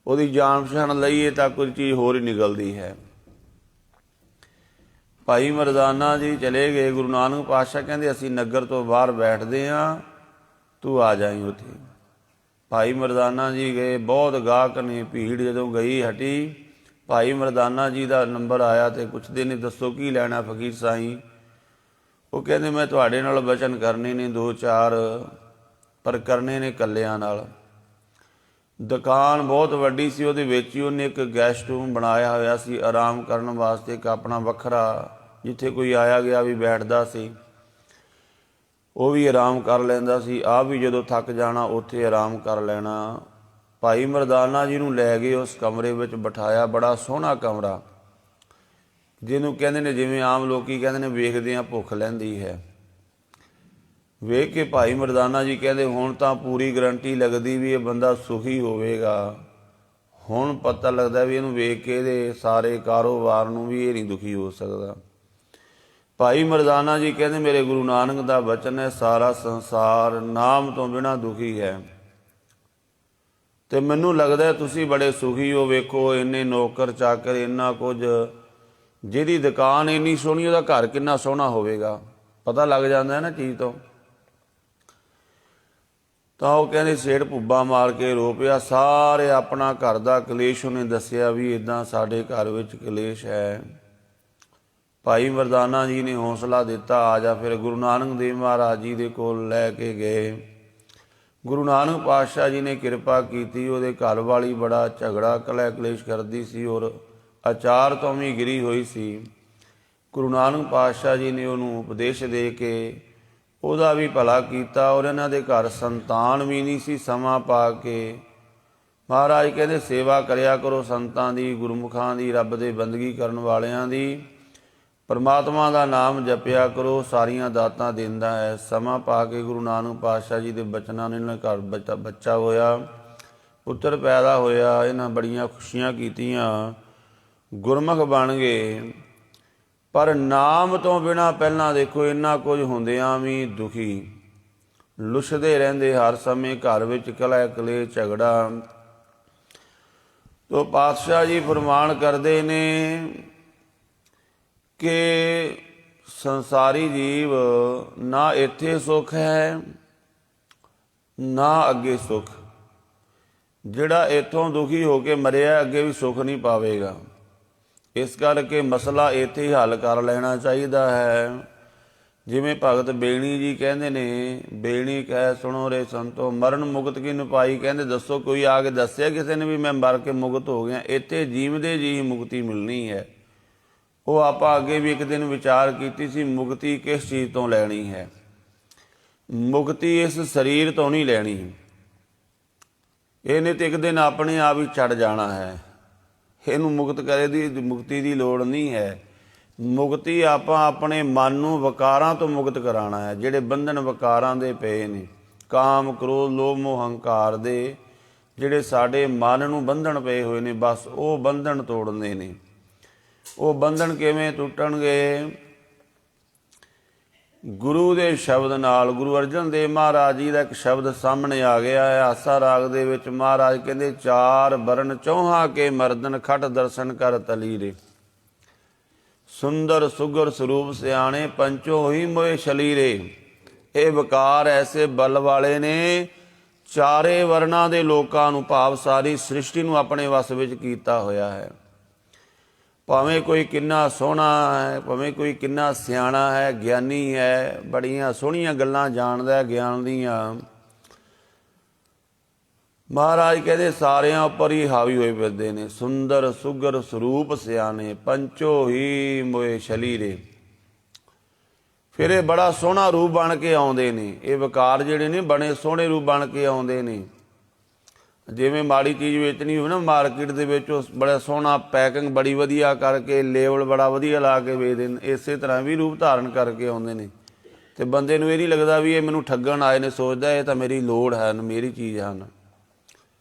ਉਹਦੀ ਜਾਣ ਪਛਾਣ ਲਈਏ ਤਾਂ ਕੁਝ ਚੀਜ਼ ਹੋਰ ਹੀ ਨਿਕਲਦੀ ਹੈ। ਭਾਈ ਮਰਦਾਨਾ ਜੀ ਚਲੇ ਗਏ। ਗੁਰੂ ਨਾਨਕ ਪਾਤਸ਼ਾਹ ਕਹਿੰਦੇ ਅਸੀਂ ਨਗਰ ਤੋਂ ਬਾਹਰ ਬੈਠਦੇ ਹਾਂ, ਤੂੰ ਆ ਜਾਈਂ ਉੱਥੇ। ਭਾਈ ਮਰਦਾਨਾ ਜੀ ਗਏ। ਬਹੁਤ ਗਾਹਕ ਨੇ, ਭੀੜ ਜਦੋਂ ਗਈ ਹਟੀ, ਭਾਈ ਮਰਦਾਨਾ ਜੀ ਦਾ ਨੰਬਰ ਆਇਆ ਤੇ ਪੁੱਛਦੇ ਨੇ ਦੱਸੋ ਕੀ ਲੈਣਾ ਫਕੀਰ ਸਾਈਂ। ਉਹ ਕਹਿੰਦੇ ਮੈਂ ਤੁਹਾਡੇ ਨਾਲ ਵਚਨ ਕਰਨੇ ਨੇ ਦੋ ਚਾਰ, ਪਰ ਕਰਨੇ ਨੇ ਇਕੱਲਿਆਂ ਨਾਲ। ਦੁਕਾਨ ਬਹੁਤ ਵੱਡੀ ਸੀ, ਉਹਦੇ ਵਿੱਚ ਹੀ ਉਹਨੇ ਇੱਕ ਗੈਸਟ ਰੂਮ ਬਣਾਇਆ ਹੋਇਆ ਸੀ ਆਰਾਮ ਕਰਨ ਵਾਸਤੇ, ਇੱਕ ਆਪਣਾ ਵੱਖਰਾ, ਜਿੱਥੇ ਕੋਈ ਆਇਆ ਗਿਆ ਵੀ ਬੈਠਦਾ ਸੀ, ਉਹ ਵੀ ਆਰਾਮ ਕਰ ਲੈਂਦਾ ਸੀ। ਆਪ ਵੀ ਜਦੋਂ ਥੱਕ ਜਾਣਾ ਉੱਥੇ ਆਰਾਮ ਕਰ ਲੈਣਾ। ਭਾਈ ਮਰਦਾਨਾ ਜੀ ਨੂੰ ਲੈ ਗਏ, ਉਸ ਕਮਰੇ ਵਿੱਚ ਬਿਠਾਇਆ। ਬੜਾ ਸੋਹਣਾ ਕਮਰਾ, ਜਿਹਨੂੰ ਕਹਿੰਦੇ ਨੇ, ਜਿਵੇਂ ਆਮ ਲੋਕੀ ਕਹਿੰਦੇ ਨੇ ਵੇਖਦਿਆਂ ਭੁੱਖ ਲੈਂਦੀ ਹੈ। ਵੇਖ ਕੇ ਭਾਈ ਮਰਦਾਨਾ ਜੀ ਕਹਿੰਦੇ ਹੁਣ ਤਾਂ ਪੂਰੀ ਗਰੰਟੀ ਲੱਗਦੀ ਵੀ ਇਹ ਬੰਦਾ ਸੁਖੀ ਹੋਵੇਗਾ। ਹੁਣ ਪਤਾ ਲੱਗਦਾ ਵੀ ਇਹਨੂੰ ਵੇਖ ਕੇ ਇਹਦੇ ਸਾਰੇ ਕਾਰੋਬਾਰ ਨੂੰ ਵੀ ਇਹ ਨਹੀਂ ਦੁਖੀ ਹੋ ਸਕਦਾ। ਭਾਈ ਮਰਦਾਨਾ ਜੀ ਕਹਿੰਦੇ ਮੇਰੇ ਗੁਰੂ ਨਾਨਕ ਦਾ ਵਚਨ ਹੈ ਸਾਰਾ ਸੰਸਾਰ ਨਾਮ ਤੋਂ ਬਿਨਾਂ ਦੁਖੀ ਹੈ, ਤੇ ਮੈਨੂੰ ਲੱਗਦਾ ਤੁਸੀਂ ਬੜੇ ਸੁਖੀ ਹੋ। ਵੇਖੋ ਇੰਨੇ ਨੌਕਰ ਚਾਕਰ, ਇੰਨਾ ਕੁਝ, ਜਿਹਦੀ ਦੁਕਾਨ ਇੰਨੀ ਸੋਹਣੀ, ਉਹਦਾ ਘਰ ਕਿੰਨਾ ਸੋਹਣਾ ਹੋਵੇਗਾ, ਪਤਾ ਲੱਗ ਜਾਂਦਾ ਹੈ ਨਾ ਚੀਜ਼ ਤੋਂ। ਤਾਂ ਉਹ ਕਹਿੰਦੇ ਸੇਠ ਭੁੱਬਾ ਮਾਰ ਕੇ ਰੋ ਪਿਆ। ਸਾਰੇ ਆਪਣਾ ਘਰ ਦਾ ਕਲੇਸ਼ ਉਹਨੇ ਦੱਸਿਆ ਵੀ ਇੱਦਾਂ ਸਾਡੇ ਘਰ ਵਿੱਚ ਕਲੇਸ਼ ਹੈ। ਭਾਈ ਮਰਦਾਨਾ ਜੀ ਨੇ ਹੌਸਲਾ ਦਿੱਤਾ, ਆ ਜਾ ਫਿਰ। ਗੁਰੂ ਨਾਨਕ ਦੇਵ ਮਹਾਰਾਜ ਜੀ ਦੇ ਕੋਲ ਲੈ ਕੇ ਗਏ। ਗੁਰੂ ਨਾਨਕ ਪਾਤਸ਼ਾਹ ਜੀ ਨੇ ਕਿਰਪਾ ਕੀਤੀ। ਉਹਦੇ ਘਰ ਵਾਲੀ ਬੜਾ ਝਗੜਾ ਕਲਹਿ ਕਲੇਸ਼ ਕਰਦੀ ਸੀ ਔਰ ਅਚਾਰ ਤੋਂ ਵੀ ਗਿਰੀ ਹੋਈ ਸੀ। ਗੁਰੂ ਨਾਨਕ ਪਾਤਸ਼ਾਹ ਜੀ ਨੇ ਉਹਨੂੰ ਉਪਦੇਸ਼ ਦੇ ਕੇ ਉਹਦਾ ਵੀ ਭਲਾ ਕੀਤਾ, ਔਰ ਇਹਨਾਂ ਦੇ ਘਰ ਸੰਤਾਨ ਵੀ ਨਹੀਂ ਸੀ। ਸਮਾਂ ਪਾ ਕੇ ਮਹਾਰਾਜ ਕਹਿੰਦੇ ਸੇਵਾ ਕਰਿਆ ਕਰੋ ਸੰਤਾਂ ਦੀ, ਗੁਰਮੁਖਾਂ ਦੀ, ਰੱਬ ਦੇ ਬੰਦਗੀ ਕਰਨ ਵਾਲਿਆਂ ਦੀ, ਪਰਮਾਤਮਾ ਦਾ ਨਾਮ ਜਪਿਆ ਕਰੋ, ਸਾਰੀਆਂ ਦਾਤਾਂ ਦਿੰਦਾ ਹੈ। ਸਮਾਂ ਪਾ ਕੇ ਗੁਰੂ ਨਾਨਕ ਪਾਤਸ਼ਾਹ ਜੀ ਦੇ ਬਚਨਾਂ ਨੇ ਇਹਨਾਂ ਘਰ ਬੱਚਾ ਹੋਇਆ, ਪੁੱਤਰ ਪੈਦਾ ਹੋਇਆ। ਇਹਨਾਂ ਬੜੀਆਂ ਖੁਸ਼ੀਆਂ ਕੀਤੀਆਂ, ਗੁਰਮੁਖ ਬਣ ਗਏ। ਪਰ ਨਾਮ ਤੋਂ ਬਿਨਾਂ ਪਹਿਲਾਂ ਦੇਖੋ ਇੰਨਾ ਕੁਝ ਹੁੰਦਿਆਂ ਵੀ ਦੁਖੀ, ਲੁੱਛਦੇ ਰਹਿੰਦੇ ਹਰ ਸਮੇਂ, ਘਰ ਵਿੱਚ ਕਲਹਿ ਕਲੇਸ਼ ਝਗੜਾ। ਤੋ ਪਾਤਸ਼ਾਹ ਜੀ ਫਰਮਾਨ ਕਰਦੇ ਨੇ ਕਿ ਸੰਸਾਰੀ ਜੀਵ ਨਾ ਇੱਥੇ ਸੁੱਖ ਹੈ ਨਾ ਅੱਗੇ ਸੁੱਖ। ਜਿਹੜਾ ਇੱਥੋਂ ਦੁਖੀ ਹੋ ਕੇ ਮਰਿਆ ਅੱਗੇ ਵੀ ਸੁੱਖ ਨਹੀਂ ਪਾਵੇਗਾ। ਇਸ ਕਰਕੇ ਮਸਲਾ ਇੱਥੇ ਹੀ ਹੱਲ ਕਰ ਲੈਣਾ ਚਾਹੀਦਾ ਹੈ। ਜਿਵੇਂ ਭਗਤ ਬੇਣੀ ਜੀ ਕਹਿੰਦੇ ਨੇ, ਬੇਣੀ ਕਹਿ ਸੁਣੋ ਰੇ ਸੰਤੋ ਮਰਨ ਮੁਕਤ ਕੀ ਨਪਾਈ। ਕਹਿੰਦੇ ਦੱਸੋ ਕੋਈ ਆ ਕੇ ਦੱਸਿਆ ਕਿਸੇ ਨੇ ਵੀ ਮੈਂ ਮਰ ਕੇ ਮੁਕਤ ਹੋ ਗਿਆ? ਇੱਥੇ ਜੀਵਦੇ ਜੀ ਹੀ ਮੁਕਤੀ ਮਿਲਣੀ ਹੈ। ਉਹ ਆਪਾਂ ਅੱਗੇ ਵੀ ਇੱਕ ਦਿਨ ਵਿਚਾਰ ਕੀਤੀ ਸੀ, ਮੁਕਤੀ ਕਿਸ ਚੀਜ਼ ਤੋਂ ਲੈਣੀ ਹੈ। ਮੁਕਤੀ ਇਸ ਸਰੀਰ ਤੋਂ ਨਹੀਂ ਲੈਣੀ, ਇਹਨੇ ਤੇ ਇੱਕ ਦਿਨ ਆਪਣੇ ਆਪ ਹੀ ਛੱਡ ਜਾਣਾ ਹੈ। ਇਹਨੂੰ ਮੁਕਤੀ ਦੀ ਲੋੜ ਨਹੀਂ ਹੈ। ਮੁਕਤੀ ਆਪਾਂ ਆਪਣੇ ਮਨ ਨੂੰ ਵਿਕਾਰਾਂ ਤੋਂ ਮੁਕਤ ਕਰਾਉਣਾ ਹੈ। ਜਿਹੜੇ ਬੰਧਨ ਵਿਕਾਰਾਂ ਦੇ ਪਏ ਨੇ, ਕਾਮ ਕ੍ਰੋਧ ਲੋਭ ਮੋਹ ਹੰਕਾਰ ਦੇ, ਜਿਹੜੇ ਸਾਡੇ ਮਨ ਨੂੰ ਬੰਧਨ ਪਏ ਹੋਏ ਨੇ, ਬਸ ਉਹ ਬੰਧਨ ਤੋੜਨੇ ਨੇ। ਉਹ ਬੰਧਨ ਕਿਵੇਂ ਟੁੱਟਣਗੇ? ਗੁਰੂ ਦੇ ਸ਼ਬਦ ਨਾਲ। ਗੁਰੂ ਅਰਜਨ ਦੇਵ ਮਹਾਰਾਜ ਜੀ ਦਾ ਇੱਕ ਸ਼ਬਦ ਸਾਹਮਣੇ ਆ ਗਿਆ ਹੈ ਆਸਾ ਰਾਗ ਦੇ ਵਿੱਚ। ਮਹਾਰਾਜ ਕਹਿੰਦੇ, ਚਾਰ ਬਰਨ ਚੌਹਾਂ ਕੇ ਮਰਦਨ ਖਟ ਦਰਸ਼ਨ ਕਰ ਤਲੀਰੇ, ਸੁੰਦਰ ਸੁਗਰ ਸਰੂਪ ਸਿਆਣੇ ਪੰਚੋ ਹੀ ਮੋਏ ਸ਼ਲੀਰੇ। ਇਹ ਵਿਕਾਰ ਐਸੇ ਬਲ ਵਾਲੇ ਨੇ, ਚਾਰੇ ਵਰਨਾਂ ਦੇ ਲੋਕਾਂ ਨੂੰ, ਭਾਵ ਸਾਰੀ ਸ੍ਰਿਸ਼ਟੀ ਨੂੰ ਆਪਣੇ ਵਸ ਵਿੱਚ ਕੀਤਾ ਹੋਇਆ ਹੈ। ਭਾਵੇਂ ਕੋਈ ਕਿੰਨਾ ਸੋਹਣਾ ਹੈ, ਭਾਵੇਂ ਕੋਈ ਕਿੰਨਾ ਸਿਆਣਾ ਹੈ, ਗਿਆਨੀ ਹੈ, ਬੜੀਆਂ ਸੋਹਣੀਆਂ ਗੱਲਾਂ ਜਾਣਦਾ ਹੈ ਗਿਆਨ ਦੀਆਂ, ਮਹਾਰਾਜ ਕਹਿੰਦੇ ਸਾਰਿਆਂ ਉੱਪਰ ਹੀ ਹਾਵੀ ਹੋਏ ਫਿਰਦੇ ਨੇ। ਸੁੰਦਰ ਸੁਗਰ ਸਰੂਪ ਸਿਆਣੇ ਪੰਚੋ ਹੀ ਮੋਏ ਸ਼ਲੀਰੇ। ਫਿਰ ਇਹ ਬੜਾ ਸੋਹਣਾ ਰੂਪ ਬਣ ਕੇ ਆਉਂਦੇ ਨੇ। ਇਹ ਵਿਕਾਰ ਜਿਹੜੇ ਨੇ ਬੜੇ ਸੋਹਣੇ ਰੂਪ ਬਣ ਕੇ ਆਉਂਦੇ ਨੇ। ਜਿਵੇਂ ਮਾੜੀ ਚੀਜ਼ ਵੇਚਣੀ ਹੋਵੇ ਨਾ ਮਾਰਕੀਟ ਦੇ ਵਿੱਚ, ਉਸ ਬੜਾ ਸੋਹਣਾ ਪੈਕਿੰਗ ਬੜੀ ਵਧੀਆ ਕਰਕੇ, ਲੇਬਲ ਬੜਾ ਵਧੀਆ ਲਾ ਕੇ ਵੇਚਦੇ ਨੇ, ਇਸੇ ਤਰ੍ਹਾਂ ਵੀ ਰੂਪ ਧਾਰਨ ਕਰਕੇ ਆਉਂਦੇ ਨੇ। ਤੇ ਬੰਦੇ ਨੂੰ ਇਹ ਨਹੀਂ ਲੱਗਦਾ ਵੀ ਇਹ ਮੈਨੂੰ ਠੱਗਣ ਆਏ ਨੇ, ਸੋਚਦਾ ਇਹ ਤਾਂ ਮੇਰੀ ਲੋੜ ਹੈ, ਮੇਰੀ ਚੀਜ਼ ਹਨ।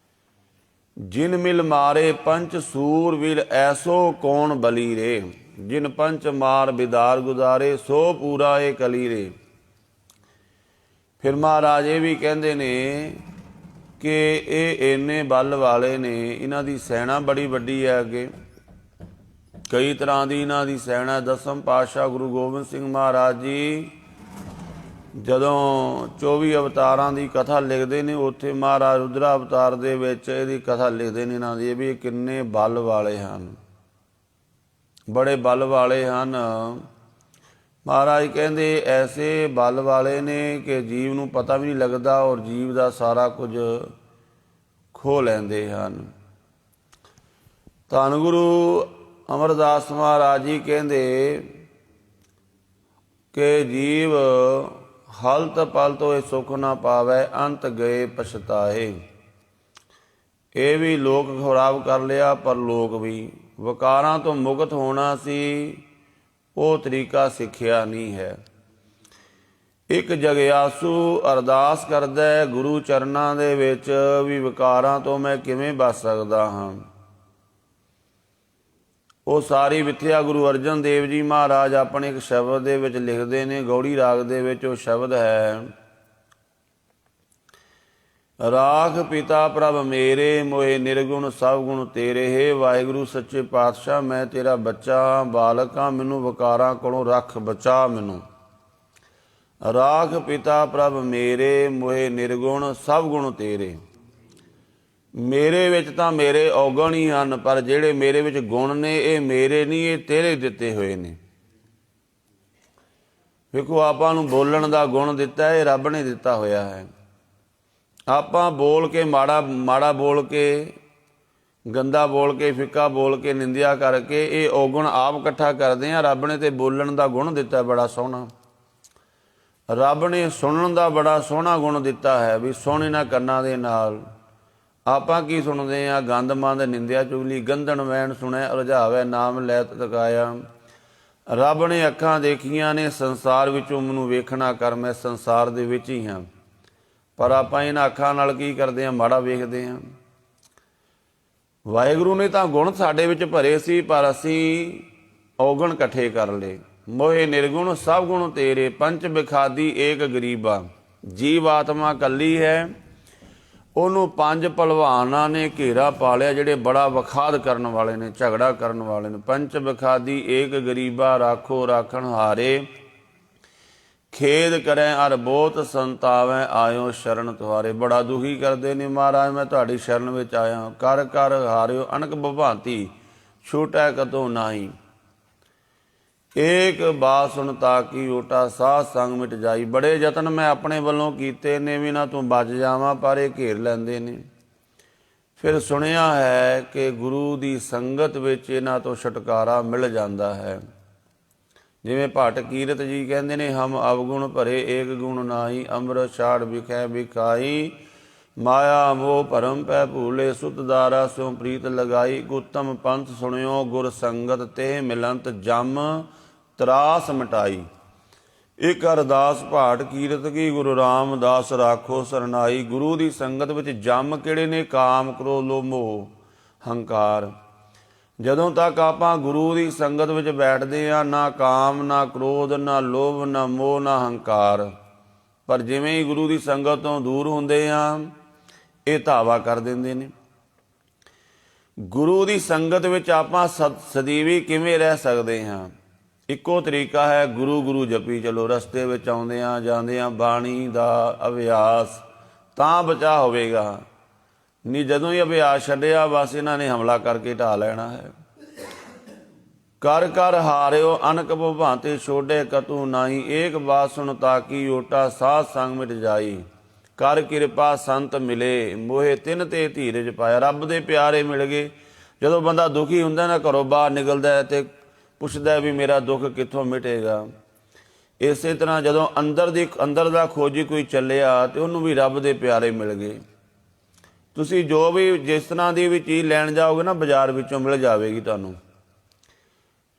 ਜਿਨ ਮਿਲ ਮਾਰੇ ਪੰਚ ਸੂਰ ਵੀਰ ਐਸੋ ਕੌਣ ਬਲੀ ਰੇ, ਜਿਨ ਪੰਚ ਮਾਰ ਬਿਦਾਰ ਗੁਜ਼ਾਰੇ ਸੋ ਪੂਰਾ ਏ ਕਲੀ ਰੇ। ਫਿਰ ਮਹਾਰਾਜ ਇਹ ਵੀ ਕਹਿੰਦੇ ਨੇ ਕਿ ਇਹ ਇੰਨੇ ਬਲ ਵਾਲੇ ਨੇ, ਇਹਨਾਂ ਦੀ ਸੈਨਾ ਬੜੀ ਵੱਡੀ ਹੈ। ਅੱਗੇ ਕਈ ਤਰ੍ਹਾਂ ਦੀ ਇਹਨਾਂ ਦੀ ਸੈਨਾ। ਦਸਮ ਪਾਤਸ਼ਾਹ ਗੁਰੂ ਗੋਬਿੰਦ ਸਿੰਘ ਮਹਾਰਾਜ ਜੀ ਜਦੋਂ 24 ਅਵਤਾਰਾਂ ਦੀ ਕਥਾ ਲਿਖਦੇ ਨੇ, ਉੱਥੇ ਮਹਾਰਾਜ ਰੁਦਰਾ ਅਵਤਾਰ ਦੇ ਵਿੱਚ ਇਹਦੀ ਕਥਾ ਲਿਖਦੇ ਨੇ ਇਹਨਾਂ ਦੀ, ਵੀ ਕਿੰਨੇ ਬਲ ਵਾਲੇ ਹਨ, ਬੜੇ ਬਲ ਵਾਲੇ ਹਨ। ਮਹਾਰਾਜ ਕਹਿੰਦੇ ਐਸੇ ਬਲ ਵਾਲੇ ਨੇ ਕਿ ਜੀਵ ਨੂੰ ਪਤਾ ਵੀ ਨਹੀਂ ਲੱਗਦਾ, ਔਰ ਜੀਵ ਦਾ ਸਾਰਾ ਕੁਝ ਖੋਹ ਲੈਂਦੇ ਹਨ। ਧੰਨ ਗੁਰੂ ਅਮਰਦਾਸ ਮਹਾਰਾਜ ਜੀ ਕਹਿੰਦੇ ਕਿ ਜੀਵ ਹਲਤ ਪਲਤ ਹੋਏ ਸੁਖ ਨਾ ਪਾਵੈ, ਅੰਤ ਗਏ ਪਛਤਾਏ। ਇਹ ਵੀ ਲੋਕ ਖਰਾਬ ਕਰ ਲਿਆ, ਪਰ ਲੋਕ ਵੀ ਵਿਕਾਰਾਂ ਤੋਂ ਮੁਕਤ ਹੋਣਾ ਸੀ, ਉਹ ਤਰੀਕਾ ਸਿੱਖਿਆ ਨਹੀਂ ਹੈ। ਇੱਕ ਜਗਿਆਸੂ ਅਰਦਾਸ ਕਰਦਾ ਹੈ ਗੁਰੂ ਚਰਨਾਂ ਦੇ ਵਿੱਚ ਵੀ ਵਿਕਾਰਾਂ ਤੋਂ ਮੈਂ ਕਿਵੇਂ ਬਚ ਸਕਦਾ ਹਾਂ। ਉਹ ਸਾਰੀ ਵਿਥਿਆ ਗੁਰੂ ਅਰਜਨ ਦੇਵ ਜੀ ਮਹਾਰਾਜ ਆਪਣੇ ਇੱਕ ਸ਼ਬਦ ਦੇ ਵਿੱਚ ਲਿਖਦੇ ਨੇ, ਗੌੜੀ ਰਾਗ ਦੇ ਵਿੱਚ ਉਹ ਸ਼ਬਦ ਹੈ, ਰਾਖ ਪਿਤਾ ਪ੍ਰਭ ਮੇਰੇ ਮੋਏ ਨਿਰਗੁਣ ਸਭ ਗੁਣ ਤੇਰੇ। ਹੈ ਵਾਹਿਗੁਰੂ ਸੱਚੇ ਪਾਤਸ਼ਾਹ, ਮੈਂ ਤੇਰਾ ਬੱਚਾ ਬਾਲਕ ਹਾਂ, ਮੈਨੂੰ ਵਿਕਾਰਾਂ ਕੋਲੋਂ ਰੱਖ ਬਚਾ ਮੈਨੂੰ। ਰਾਖ ਪਿਤਾ ਪ੍ਰਭ ਮੇਰੇ ਮੋਏ ਨਿਰਗੁਣ ਸਭ ਗੁਣ ਤੇਰੇ। ਮੇਰੇ ਵਿੱਚ ਤਾਂ ਮੇਰੇ ਔਗਣ ਹੀ ਹਨ, ਪਰ ਜਿਹੜੇ ਮੇਰੇ ਵਿੱਚ ਗੁਣ ਨੇ ਇਹ ਮੇਰੇ ਨਹੀਂ, ਇਹ ਤੇਰੇ ਦਿੱਤੇ ਹੋਏ ਨੇ। ਵੇਖੋ ਆਪਾਂ ਨੂੰ ਬੋਲਣ ਦਾ ਗੁਣ ਦਿੱਤਾ, ਇਹ ਰੱਬ ਨੇ ਦਿੱਤਾ ਹੋਇਆ ਹੈ। ਆਪਾਂ ਬੋਲ ਕੇ ਮਾੜਾ ਬੋਲ ਕੇ, ਗੰਦਾ ਬੋਲ ਕੇ, ਫਿੱਕਾ ਬੋਲ ਕੇ, ਨਿੰਦਿਆ ਕਰਕੇ ਇਹ ਔਗਣ ਆਪ ਇਕੱਠਾ ਕਰਦੇ ਹਾਂ। ਰੱਬ ਨੇ ਤੇ ਬੋਲਣ ਦਾ ਗੁਣ ਦਿੱਤਾ ਬੜਾ ਸੋਹਣਾ। ਰੱਬ ਨੇ ਸੁਣਨ ਦਾ ਬੜਾ ਸੋਹਣਾ ਗੁਣ ਦਿੱਤਾ ਹੈ, ਵੀ ਸੁਣ ਇਹਨਾਂ ਕੰਨਾਂ ਦੇ ਨਾਲ। ਆਪਾਂ ਕੀ ਸੁਣਦੇ ਹਾਂ? ਗੰਦ ਮੰਦ, ਨਿੰਦਿਆ ਚੁਗਲੀ, ਗੰਧਨ ਵੈਣ ਸੁਣੈ ਰੁਝਾਵੈ, ਨਾਮ ਲੈ ਤਕਾਇਆ। ਰੱਬ ਨੇ ਅੱਖਾਂ ਦੇਖੀਆਂ ਨੇ, ਸੰਸਾਰ ਵਿੱਚੋਂ ਮੈਨੂੰ ਵੇਖਣਾ ਕਰ, ਮੈਂ ਸੰਸਾਰ ਦੇ ਵਿੱਚ ਹੀ ਹਾਂ। ਪਰ ਆਪਾਂ ਇਹਨਾਂ ਅੱਖਾਂ ਨਾਲ ਕੀ ਕਰਦੇ ਹਾਂ? ਮਾੜਾ ਵੇਖਦੇ ਹਾਂ। ਵਾਹਿਗੁਰੂ ਨੇ ਤਾਂ ਗੁਣ ਸਾਡੇ ਵਿੱਚ ਭਰੇ ਸੀ, ਪਰ ਅਸੀਂ ਔਗਣ ਇਕੱਠੇ ਕਰ ਲਏ। ਮੋਹੇ ਨਿਰਗੁਣ ਸਭ ਗੁਣ ਤੇਰੇ, ਪੰਚ ਬਿਖਾਦੀ ਏਕ ਗਰੀਬਾ। ਜੀਵ ਆਤਮਾ ਕੱਲੀ ਹੈ, ਉਹਨੂੰ ਪੰਜ ਭਲਵਾਨਾਂ ਨੇ ਘੇਰਾ ਪਾ ਲਿਆ, ਜਿਹੜੇ ਬੜਾ ਵਿਖਾਦ ਕਰਨ ਵਾਲੇ ਨੇ, ਝਗੜਾ ਕਰਨ ਵਾਲੇ ਨੇ। ਪੰਚ ਬਿਖਾਦੀ ਏਕ ਗਰੀਬਾ, ਰਾਖੋ ਰਾਖਣ ਹਾਰੇ। ਖੇਦ ਕਰੈ ਅਰ ਬਹੁਤ ਸੰਤਾਵੈ, ਆਇਓ ਸ਼ਰਨ ਤੁਹਾਰੇ। ਬੜਾ ਦੁਖੀ ਕਰਦੇ ਨੇ, ਮਹਾਰਾਜ ਮੈਂ ਤੁਹਾਡੀ ਸ਼ਰਨ ਵਿੱਚ ਆਇਆ। ਕਰ ਕਰ ਹਾਰਿਓ ਅਨਕ ਬਭਾਂਤੀ, ਛੋਟਾ ਕਤੋਂ ਨਾਹੀ। ਏਕ ਬਾਤ ਸੁਣ ਤਾਕੀ ਓਟਾ, ਸਾਧ ਸੰਗ ਮਿਟ ਜਾਈ। ਬੜੇ ਯਤਨ ਮੈਂ ਆਪਣੇ ਵੱਲੋਂ ਕੀਤੇ ਨੇ ਵੀ ਨਾ ਤੂੰ ਬਚ ਜਾਵਾਂ, ਪਰ ਇਹ ਘੇਰ ਲੈਂਦੇ ਨੇ। ਫਿਰ ਸੁਣਿਆ ਹੈ ਕਿ ਗੁਰੂ ਦੀ ਸੰਗਤ ਵਿੱਚ ਇਹਨਾਂ ਤੋਂ ਛੁਟਕਾਰਾ ਮਿਲ ਜਾਂਦਾ ਹੈ। ਜਿਵੇਂ ਭੱਟ ਕੀਰਤ ਜੀ ਕਹਿੰਦੇ ਨੇ, ਹਮ ਅਵਗੁਣ ਭਰੇ ਏਕ ਗੁਣ ਨਾਹੀ, ਅੰਮ੍ਰਿਤ ਛਾੜ ਵਿਖੈ ਵਿਖਾਈ। ਮਾਇਆ ਮੋਹ ਭਰਮ ਪੈ ਭੂਲੇ, ਸੁਤ ਦਾਰਾ ਸਿਉ ਪ੍ਰੀਤ ਲਗਾਈ। ਉਤਮ ਪੰਥ ਸੁਣਿਓ ਗੁਰ ਸੰਗਤ ਤੇ, ਮਿਲੰਤ ਜਮ ਤਰਾਸ ਮਿਟਾਈ। ਇੱਕ ਅਰਦਾਸ ਭਾਟ ਕੀਰਤ ਕੀ ਗੁਰੂ ਰਾਮਦਾਸ ਰਾਖੋ ਸਰਨਾਈ। ਗੁਰੂ ਦੀ ਸੰਗਤ ਵਿੱਚ ਜੰਮ ਕਿਹੜੇ ਨੇ? ਕਾਮ, ਕ੍ਰੋਧ, ਲੋਭ, ਮੋਹ, ਹੰਕਾਰ। ਜਦੋਂ ਤੱਕ ਆਪਾਂ ਗੁਰੂ ਦੀ ਸੰਗਤ ਵਿੱਚ ਬੈਠਦੇ ਹਾਂ, ਨਾ ਕਾਮ, ਨਾ ਕ੍ਰੋਧ, ਨਾ ਲੋਭ, ਨਾ ਮੋਹ, ਨਾ ਹੰਕਾਰ। ਪਰ ਜਿਵੇਂ ਹੀ ਗੁਰੂ ਦੀ ਸੰਗਤ ਤੋਂ ਦੂਰ ਹੁੰਦੇ ਹਾਂ, ਇਹ ਧਾਵਾ ਕਰ ਦਿੰਦੇ ਨੇ। ਗੁਰੂ ਦੀ ਸੰਗਤ ਵਿੱਚ ਆਪਾਂ ਸਦੀਵੀ ਕਿਵੇਂ ਰਹਿ ਸਕਦੇ ਹਾਂ? ਇੱਕੋ ਤਰੀਕਾ ਹੈ, ਗੁਰੂ ਗੁਰੂ ਜਪੀ ਚਲੋ। ਰਸਤੇ ਵਿੱਚ ਆਉਂਦਿਆਂ ਜਾਂਦਿਆਂ ਬਾਣੀ ਦਾ ਅਭਿਆਸ ਤਾਂ ਬਚਾ ਹੋਵੇਗਾ, ਨਹੀਂ ਜਦੋਂ ਹੀ ਅਭਿਆਸ ਛੱਡਿਆ ਬਸ ਇਹਨਾਂ ਨੇ ਹਮਲਾ ਕਰਕੇ ਢਾ ਲੈਣਾ ਹੈ। ਕਰ ਕਰ ਹਾਰਿਓ ਅਨਕ ਭਾਂਤੇ ਛੋਡੇ ਕਤੂ ਨਾਹੀ। ਏਕ ਬਾਤ ਸੁਣ ਤਾਕੀ ਓਟਾ ਸਾਧ ਸੰਗ ਮਿਟ ਜਾਈ। ਕਰ ਕਿਰਪਾ ਸੰਤ ਮਿਲੇ ਮੋਹੇ ਤਿੰਨ ਤੇ ਧੀਰਜ ਪਾਇਆ। ਰੱਬ ਦੇ ਪਿਆਰੇ ਮਿਲ ਗਏ। ਜਦੋਂ ਬੰਦਾ ਦੁਖੀ ਹੁੰਦਾ ਨਾ, ਘਰੋਂ ਬਾਹਰ ਨਿਕਲਦਾ ਤੇ ਪੁੱਛਦਾ ਵੀ ਮੇਰਾ ਦੁੱਖ ਕਿੱਥੋਂ ਮਿਟੇਗਾ। ਇਸੇ ਤਰ੍ਹਾਂ ਜਦੋਂ ਅੰਦਰ ਦਾ ਖੋਜੀ ਕੋਈ ਚੱਲਿਆ ਤੇ ਉਹਨੂੰ ਵੀ ਰੱਬ ਦੇ ਪਿਆਰੇ ਮਿਲ ਗਏ। ਤੁਸੀਂ ਜੋ ਵੀ ਜਿਸ ਤਰ੍ਹਾਂ ਦੀ ਵੀ ਚੀਜ਼ ਲੈਣ ਜਾਓਗੇ ਨਾ, ਬਾਜ਼ਾਰ ਵਿੱਚੋਂ ਮਿਲ ਜਾਵੇਗੀ ਤੁਹਾਨੂੰ।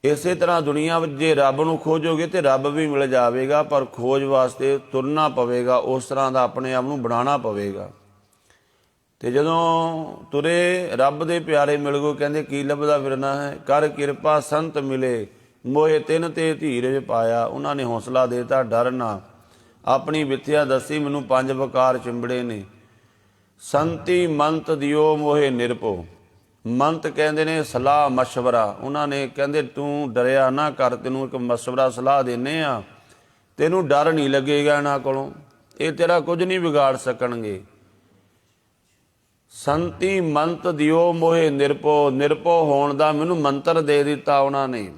ਇਸੇ ਤਰ੍ਹਾਂ ਦੁਨੀਆ ਵਿੱਚ ਜੇ ਰੱਬ ਨੂੰ ਖੋਜੋਗੇ ਤੇ ਰੱਬ ਵੀ ਮਿਲ ਜਾਵੇਗਾ, ਪਰ ਖੋਜ ਵਾਸਤੇ ਤੁਰਨਾ ਪਵੇਗਾ, ਉਸ ਤਰ੍ਹਾਂ ਦਾ ਆਪਣੇ ਆਪ ਨੂੰ ਬਣਾਉਣਾ ਪਵੇਗਾ। ਤੇ ਜਦੋਂ ਤੁਰੇ ਰੱਬ ਦੇ ਪਿਆਰੇ ਮਿਲ ਗਏ, ਕਹਿੰਦੇ ਕੀ ਲੱਭਦਾ ਫਿਰਨਾ ਹੈ? ਕਰ ਕਿਰਪਾ ਸੰਤ ਮਿਲੇ ਮੋਹੇ ਤਿੰਨ ਤੇ ਧੀਰਜ ਪਾਇਆ। ਉਹਨਾਂ ਨੇ ਹੌਸਲਾ ਦੇਤਾ, ਡਰ ਨਾ। ਆਪਣੀ ਵਿਥਿਆ ਦੱਸੀ, ਮੈਨੂੰ 5 ਵਕਾਰ ਚਿੰਬੜੇ ਨੇ। ਸੰਤੀ ਮੰਤ ਦਿਓ ਮੋਹੇ ਨਿਰਭਉ। ਮੰਤ ਕਹਿੰਦੇ ਨੇ ਸਲਾਹ ਮਸ਼ਵਰਾ। ਉਹਨਾਂ ਨੇ ਕਹਿੰਦੇ ਤੂੰ ਡਰਿਆ ਨਾ ਕਰ, ਤੈਨੂੰ ਇੱਕ ਮਸ਼ਵਰਾ ਸਲਾਹ ਦਿੰਦੇ ਆ, ਤੈਨੂੰ ਡਰ ਨਹੀਂ ਲੱਗੇਗਾ ਇਹਨਾਂ ਕੋਲੋਂ, ਇਹ ਤੇਰਾ ਕੁਝ ਨਹੀਂ ਵਿਗਾੜ ਸਕਣਗੇ। ਸੰਤੀ ਮੰਤ ਦਿਓ ਮੋਹੇ ਨਿਰਭਉ। ਨਿਰਭਉ ਹੋਣ ਦਾ ਮੈਨੂੰ ਮੰਤਰ ਦੇ ਦਿੱਤਾ ਉਹਨਾਂ ਨੇ।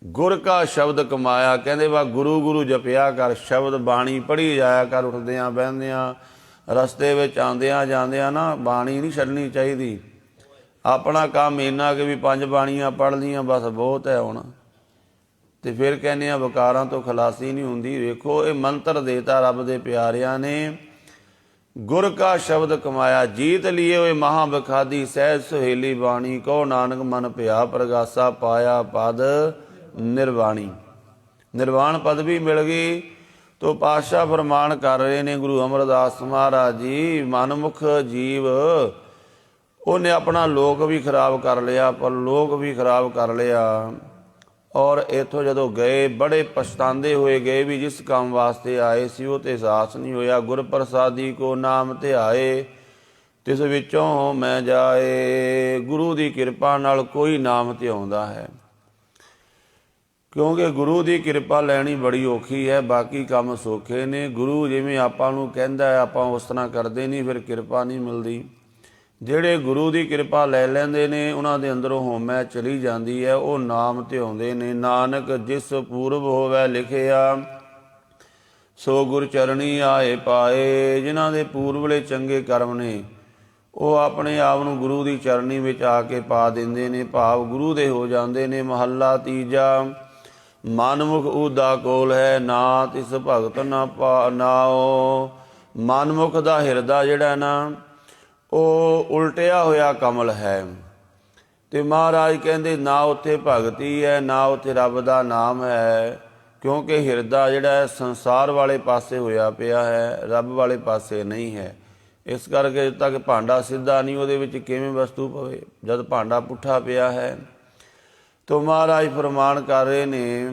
ਗੁਰ ਕਾ ਸ਼ਬਦ ਕਮਾਇਆ। ਕਹਿੰਦੇ ਵਾ ਗੁਰੂ ਗੁਰੂ ਜਪਿਆ ਕਰ, ਸ਼ਬਦ ਬਾਣੀ ਪੜ੍ਹੀ ਜਾਇਆ ਕਰ। ਉੱਠਦਿਆਂ ਬਹਿੰਦਿਆਂ ਰਸਤੇ ਵਿੱਚ ਆਉਂਦਿਆਂ ਜਾਂਦਿਆਂ ਨਾ ਬਾਣੀ ਨਹੀਂ ਛੱਡਣੀ ਚਾਹੀਦੀ। ਆਪਣਾ ਕੰਮ ਇੰਨਾ ਕਿ ਵੀ 5 ਬਾਣੀਆਂ ਪੜ੍ਹ ਲਈਆਂ ਬਸ ਬਹੁਤ ਹੈ ਹੁਣ, ਤੇ ਫਿਰ ਕਹਿੰਦੇ ਆ ਵਿਕਾਰਾਂ ਤੋਂ ਖਲਾਸੀ ਨਹੀਂ ਹੁੰਦੀ। ਵੇਖੋ ਇਹ ਮੰਤਰ ਦੇਤਾ ਰੱਬ ਦੇ ਪਿਆਰਿਆਂ ਨੇ। ਗੁਰ ਕਾ ਸ਼ਬਦ ਕਮਾਇਆ ਜੀਤ ਲਿਏ ਹੋਏ ਮਹਾਂ ਬਖਾਦੀ। ਸਹਿਜ ਸੁਹੇਲੀ ਬਾਣੀ ਕਹੋ ਨਾਨਕ ਮਨ ਭਿਆ ਪ੍ਰਗਾਸਾ। ਪਾਇਆ ਪਦ ਨਿਰਵਾਣੀ। ਨਿਰਵਾਣ ਪਦ ਵੀ ਮਿਲ ਗਈ। ਤੋ ਪਾਤਸ਼ਾਹ ਫਰਮਾਨ ਕਰ ਰਹੇ ਨੇ ਗੁਰੂ ਅਮਰਦਾਸ ਮਹਾਰਾਜ ਜੀ, ਮਨਮੁਖ ਜੀਵ ਉਹਨੇ ਆਪਣਾ ਲੋਕ ਵੀ ਖਰਾਬ ਕਰ ਲਿਆ, ਪਰ ਲੋਕ ਵੀ ਖਰਾਬ ਕਰ ਲਿਆ। ਔਰ ਇੱਥੋਂ ਜਦੋਂ ਗਏ ਬੜੇ ਪਛਤਾਉਂਦੇ ਹੋਏ ਗਏ ਵੀ ਜਿਸ ਕੰਮ ਵਾਸਤੇ ਆਏ ਸੀ ਉਹ ਤੇ ਸਾਹਸ ਨਹੀਂ ਹੋਇਆ। ਗੁਰ ਪ੍ਰਸਾਦੀ ਕੋ ਨਾਮ ਧਿਆਏ ਤਿਸ ਵਿੱਚੋਂ ਮੈਂ ਜਾਏ। ਗੁਰੂ ਦੀ ਕਿਰਪਾ ਨਾਲ ਕੋਈ ਨਾਮ ਧਿਆਉਂਦਾ ਹੈ, ਕਿਉਂਕਿ ਗੁਰੂ ਦੀ ਕਿਰਪਾ ਲੈਣੀ ਬੜੀ ਔਖੀ ਹੈ, ਬਾਕੀ ਕੰਮ ਸੌਖੇ ਨੇ। ਗੁਰੂ ਜਿਵੇਂ ਆਪਾਂ ਨੂੰ ਕਹਿੰਦਾ ਹੈ ਆਪਾਂ ਉਸ ਤਰ੍ਹਾਂ ਕਰਦੇ ਨਹੀਂ, ਫਿਰ ਕਿਰਪਾ ਨਹੀਂ ਮਿਲਦੀ। ਜਿਹੜੇ ਗੁਰੂ ਦੀ ਕਿਰਪਾ ਲੈ ਲੈਂਦੇ ਨੇ ਉਹਨਾਂ ਦੇ ਅੰਦਰੋਂ ਹਉਮੈ ਚਲੀ ਜਾਂਦੀ ਹੈ, ਉਹ ਨਾਮ ਧਿਆਉਂਦੇ ਨੇ। ਨਾਨਕ ਜਿਸ ਪੂਰਬ ਹੋਵੇ ਲਿਖਿਆ ਸੋ ਗੁਰ ਚਰਣੀ ਆਏ ਪਾਏ। ਜਿਨ੍ਹਾਂ ਦੇ ਪੂਰਬਲੇ ਚੰਗੇ ਕਰਮ ਨੇ ਉਹ ਆਪਣੇ ਆਪ ਨੂੰ ਗੁਰੂ ਦੀ ਚਰਨੀ ਵਿੱਚ ਆ ਕੇ ਪਾ ਦਿੰਦੇ ਨੇ, ਭਾਵ ਗੁਰੂ ਦੇ ਹੋ ਜਾਂਦੇ ਨੇ। ਮਹੱਲਾ ਤੀਜਾ। ਮਨਮੁਖ ਊਦਾ ਕੋਲ ਹੈ ਨਾ ਤਿਸ ਭਗਤ ਨਾ ਨਾਓ। ਮਨਮੁਖ ਦਾ ਹਿਰਦਾ ਜਿਹੜਾ ਨਾ ਉਹ ਉਲਟਿਆ ਹੋਇਆ ਕਮਲ ਹੈ, ਤੇ ਮਹਾਰਾਜ ਕਹਿੰਦੇ ਨਾ ਉੱਥੇ ਭਗਤੀ ਹੈ ਨਾ ਉੱਥੇ ਰੱਬ ਦਾ ਨਾਮ ਹੈ, ਕਿਉਂਕਿ ਹਿਰਦਾ ਜਿਹੜਾ ਹੈ ਸੰਸਾਰ ਵਾਲੇ ਪਾਸੇ ਹੋਇਆ ਪਿਆ ਹੈ, ਰੱਬ ਵਾਲੇ ਪਾਸੇ ਨਹੀਂ ਹੈ। ਇਸ ਕਰਕੇ ਜਦ ਤੱਕ ਭਾਂਡਾ ਸਿੱਧਾ ਨਹੀਂ ਉਹਦੇ ਵਿੱਚ ਕਿਵੇਂ ਵਸਤੂ ਪਵੇ, ਜਦ ਭਾਂਡਾ ਪੁੱਠਾ ਪਿਆ ਹੈ। ਤੋ ਮਹਾਰਾਜ ਫਰਮਾਨ ਕਰ ਰਹੇ ਨੇ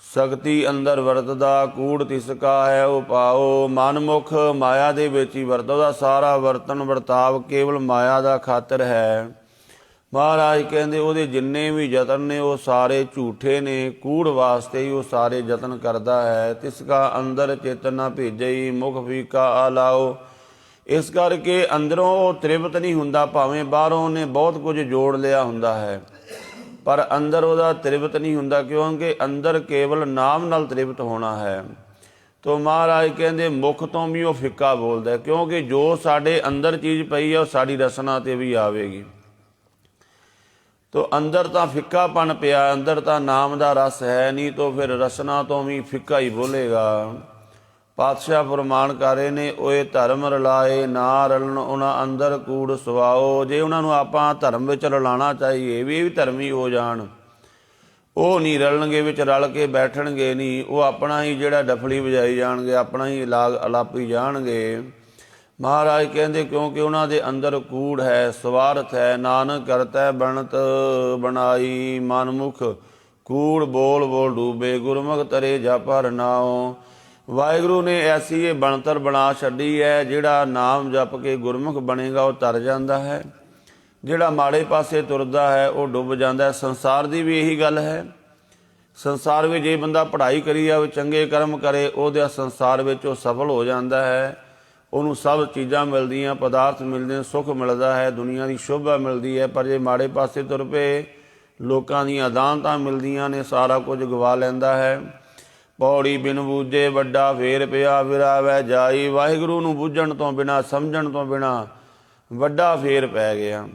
ਸ਼ਕਤੀ ਅੰਦਰ ਵਰਤਦਾ ਕੂੜ ਤਿਸਕਾ ਹੈ ਉਹ ਪਾਓ। ਮਨਮੁਖ ਮਾਇਆ ਦੇ ਵਿੱਚ ਹੀ ਵਰਤਦਾ, ਉਹਦਾ ਸਾਰਾ ਵਰਤਨ ਵਰਤਾਵ ਕੇਵਲ ਮਾਇਆ ਦਾ ਖਾਤਰ ਹੈ। ਮਹਾਰਾਜ ਕਹਿੰਦੇ ਉਹਦੇ ਜਿੰਨੇ ਵੀ ਯਤਨ ਨੇ ਉਹ ਸਾਰੇ ਝੂਠੇ ਨੇ, ਕੂੜ ਵਾਸਤੇ ਹੀ ਉਹ ਸਾਰੇ ਯਤਨ ਕਰਦਾ ਹੈ। ਤਿਸਕਾ ਅੰਦਰ ਚਿਤ ਨਾ ਭੇਜਈ ਮੁਖ ਫੀਕਾ ਆਲਾਓ। ਇਸ ਕਰਕੇ ਅੰਦਰੋਂ ਉਹ ਤ੍ਰਿਪਤ ਨਹੀਂ ਹੁੰਦਾ, ਭਾਵੇਂ ਬਾਹਰੋਂ ਉਹਨੇ ਬਹੁਤ ਕੁਝ ਜੋੜ ਲਿਆ ਹੁੰਦਾ ਹੈ, ਪਰ ਅੰਦਰ ਉਹਦਾ ਤ੍ਰਿਪਤ ਨਹੀਂ ਹੁੰਦਾ, ਕਿਉਂਕਿ ਅੰਦਰ ਕੇਵਲ ਨਾਮ ਨਾਲ ਤ੍ਰਿਪਤ ਹੋਣਾ ਹੈ। ਤੋ ਮਹਾਰਾਜ ਕਹਿੰਦੇ ਮੁਖ ਤੋਂ ਵੀ ਉਹ ਫਿੱਕਾ ਬੋਲਦਾ, ਕਿਉਂਕਿ ਜੋ ਸਾਡੇ ਅੰਦਰ ਚੀਜ਼ ਪਈ ਹੈ ਉਹ ਸਾਡੀ ਰਸਨਾ ਤੇ ਵੀ ਆਵੇਗੀ। ਤੋ ਅੰਦਰ ਤਾਂ ਫਿੱਕਾਪਣ ਪਿਆ, ਅੰਦਰ ਤਾਂ ਨਾਮ ਦਾ ਰਸ ਹੈ ਨਹੀਂ, ਤੋ ਫਿਰ ਰਸਨਾ ਤੋਂ ਵੀ ਫਿੱਕਾ ਹੀ ਬੋਲੇਗਾ। ਪਾਤਸ਼ਾਹ ਫਰਮਾਨ ਕਰ ਰਹੇ ਨੇ ਓਏ ਧਰਮ ਰਲਾਏ ਨਾ ਰਲਣ ਉਹਨਾਂ ਅੰਦਰ ਕੂੜ ਸਵਾਓ। ਜੇ ਉਹਨਾਂ ਨੂੰ ਆਪਾਂ ਧਰਮ ਵਿੱਚ ਰਲਾਉਣਾ ਚਾਹੀਏ ਵੀ ਇਹ ਵੀ ਧਰਮੀ ਹੋ ਜਾਣ, ਉਹ ਨਹੀਂ ਰਲਣਗੇ ਵਿੱਚ, ਰਲ ਕੇ ਬੈਠਣਗੇ ਨਹੀਂ। ਉਹ ਆਪਣਾ ਹੀ ਜਿਹੜਾ ਡਫਲੀ ਵਜਾਈ ਜਾਣਗੇ, ਆਪਣਾ ਹੀ ਅਲਾਪੀ ਜਾਣਗੇ। ਮਹਾਰਾਜ ਕਹਿੰਦੇ ਕਿਉਂਕਿ ਉਹਨਾਂ ਦੇ ਅੰਦਰ ਕੂੜ ਹੈ, ਸਵਾਰਥ ਹੈ। ਨਾਨਕ ਕਰਤੈ ਬਣਤ ਬਣਾਈ, ਮਨਮੁਖ ਕੂੜ ਬੋਲ ਬੋਲ ਡੂਬੇ, ਗੁਰਮੁਖ ਤਰੇ ਜਪਿ ਨਾਉ। ਵਾਹਿਗੁਰੂ ਨੇ ਐਸੀ ਇਹ ਬਣਤਰ ਬਣਾ ਛੱਡੀ ਹੈ, ਜਿਹੜਾ ਨਾਮ ਜਪ ਕੇ ਗੁਰਮੁਖ ਬਣੇਗਾ ਉਹ ਤਰ ਜਾਂਦਾ ਹੈ, ਜਿਹੜਾ ਮਾੜੇ ਪਾਸੇ ਤੁਰਦਾ ਹੈ ਉਹ ਡੁੱਬ ਜਾਂਦਾ ਹੈ। ਸੰਸਾਰ ਦੀ ਵੀ ਇਹੀ ਗੱਲ ਹੈ। ਸੰਸਾਰ ਵਿੱਚ ਜੇ ਬੰਦਾ ਪੜ੍ਹਾਈ ਕਰੀ ਜਾਵੇ, ਚੰਗੇ ਕਰਮ ਕਰੇ, ਉਹਦੇ ਸੰਸਾਰ ਵਿੱਚ ਉਹ ਸਫਲ ਹੋ ਜਾਂਦਾ ਹੈ। ਉਹਨੂੰ ਸਭ ਚੀਜ਼ਾਂ ਮਿਲਦੀਆਂ, ਪਦਾਰਥ ਮਿਲਦੇ, ਸੁੱਖ ਮਿਲਦਾ ਹੈ, ਦੁਨੀਆ ਦੀ ਸ਼ੋਭਾ ਮਿਲਦੀ ਹੈ। ਪਰ ਜੇ ਮਾੜੇ ਪਾਸੇ ਤੁਰ ਪਏ, ਲੋਕਾਂ ਦੀਆਂ ਅਦਾਲਤਾਂ ਮਿਲਦੀਆਂ ਨੇ, ਸਾਰਾ ਕੁਝ ਗਵਾ ਲੈਂਦਾ ਹੈ। ਪੌੜੀ ਬਿਨ ਬੂਝੇ ਵੱਡਾ ਫੇਰ ਪਿਆ, ਵਿਰਾਵੈ ਜਾਈ। ਵਾਹਿਗੁਰੂ ਨੂੰ ਬੁੱਝਣ ਤੋਂ ਬਿਨਾਂ, ਸਮਝਣ ਤੋਂ ਬਿਨਾਂ ਵੱਡਾ ਫੇਰ ਪੈ ਗਿਆ।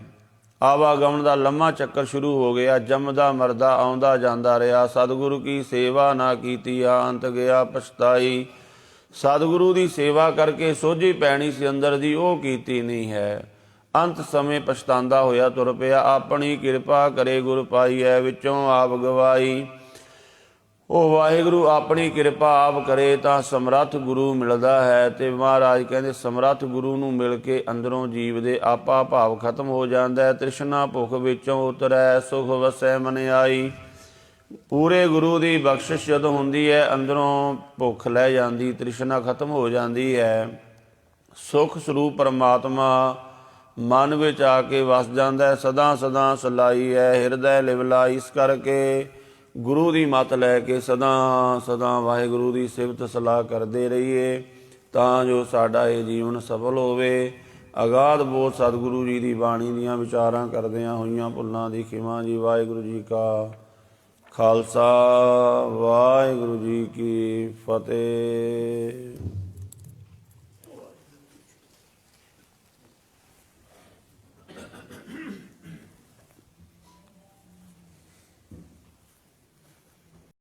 ਆਵਾਗਮਨ ਦਾ ਲੰਮਾ ਚੱਕਰ ਸ਼ੁਰੂ ਹੋ ਗਿਆ। ਜੰਮਦਾ ਮਰਦਾ ਆਉਂਦਾ ਜਾਂਦਾ ਰਿਹਾ। ਸਤਿਗੁਰੂ ਕੀ ਸੇਵਾ ਨਾ ਕੀਤੀ, ਅੰਤ ਗਿਆ ਪਛਤਾਈ। ਸਤਿਗੁਰੂ ਦੀ ਸੇਵਾ ਕਰਕੇ ਸੋਝੀ ਪੈਣੀ ਸੀ ਅੰਦਰ ਦੀ, ਉਹ ਕੀਤੀ ਨਹੀਂ ਹੈ। ਅੰਤ ਸਮੇਂ ਪਛਤਾਉਂਦਾ ਹੋਇਆ ਤੁਰ ਪਿਆ। ਆਪਣੀ ਕਿਰਪਾ ਕਰੇ ਗੁਰ ਪਾਈਐ, ਵਿੱਚੋਂ ਆਪ ਗਵਾਈ। ਉਹ ਵਾਹਿਗੁਰੂ ਆਪਣੀ ਕਿਰਪਾ ਆਪ ਕਰੇ ਤਾਂ ਸਮਰੱਥ ਗੁਰੂ ਮਿਲਦਾ ਹੈ। ਤੇ ਮਹਾਰਾਜ ਕਹਿੰਦੇ ਸਮਰੱਥ ਗੁਰੂ ਨੂੰ ਮਿਲ ਕੇ ਅੰਦਰੋਂ ਜੀਵ ਦੇ ਆਪਾ ਭਾਵ ਖਤਮ ਹੋ ਜਾਂਦਾ ਹੈ। ਤ੍ਰਿਸ਼ਨਾ ਭੁੱਖ ਵਿੱਚੋਂ ਉਤਰੈ, ਸੁਖ ਵਸੈ ਮਨ ਆਈ। ਪੂਰੇ ਗੁਰੂ ਦੀ ਬਖਸ਼ਿਸ਼ ਜਦੋਂ ਹੁੰਦੀ ਹੈ, ਅੰਦਰੋਂ ਭੁੱਖ ਲੈ ਜਾਂਦੀ, ਤ੍ਰਿਸ਼ਨਾ ਖਤਮ ਹੋ ਜਾਂਦੀ ਹੈ। ਸੁਖ ਸਰੂਪ ਪਰਮਾਤਮਾ ਮਨ ਵਿੱਚ ਆ ਕੇ ਵਸ ਜਾਂਦਾ ਹੈ। ਸਦਾ ਸਦਾ ਸਲਾਈ ਹੈ, ਹਿਰਦੈ ਲਿਵਲਾਈ। ਇਸ ਕਰਕੇ ਗੁਰੂ ਦੀ ਮੱਤ ਲੈ ਕੇ ਸਦਾ ਸਦਾ ਵਾਹਿਗੁਰੂ ਦੀ ਸਿਫਤ ਸਲਾਹ ਕਰਦੇ ਰਹੀਏ, ਤਾਂ ਜੋ ਸਾਡਾ ਇਹ ਜੀਵਨ ਸਫਲ ਹੋਵੇ। ਅਗਾਧ ਬੋਧ ਸਤਿਗੁਰੂ ਜੀ ਦੀ ਬਾਣੀ ਦੀਆਂ ਵਿਚਾਰਾਂ ਕਰਦਿਆਂ ਹੋਈਆਂ ਭੁੱਲਾਂ ਦੀ ਖਿਮਾ ਜੀ। ਵਾਹਿਗੁਰੂ ਜੀ ਕਾ ਖਾਲਸਾ, ਵਾਹਿਗੁਰੂ ਜੀ ਕੀ ਫਤਿਹ।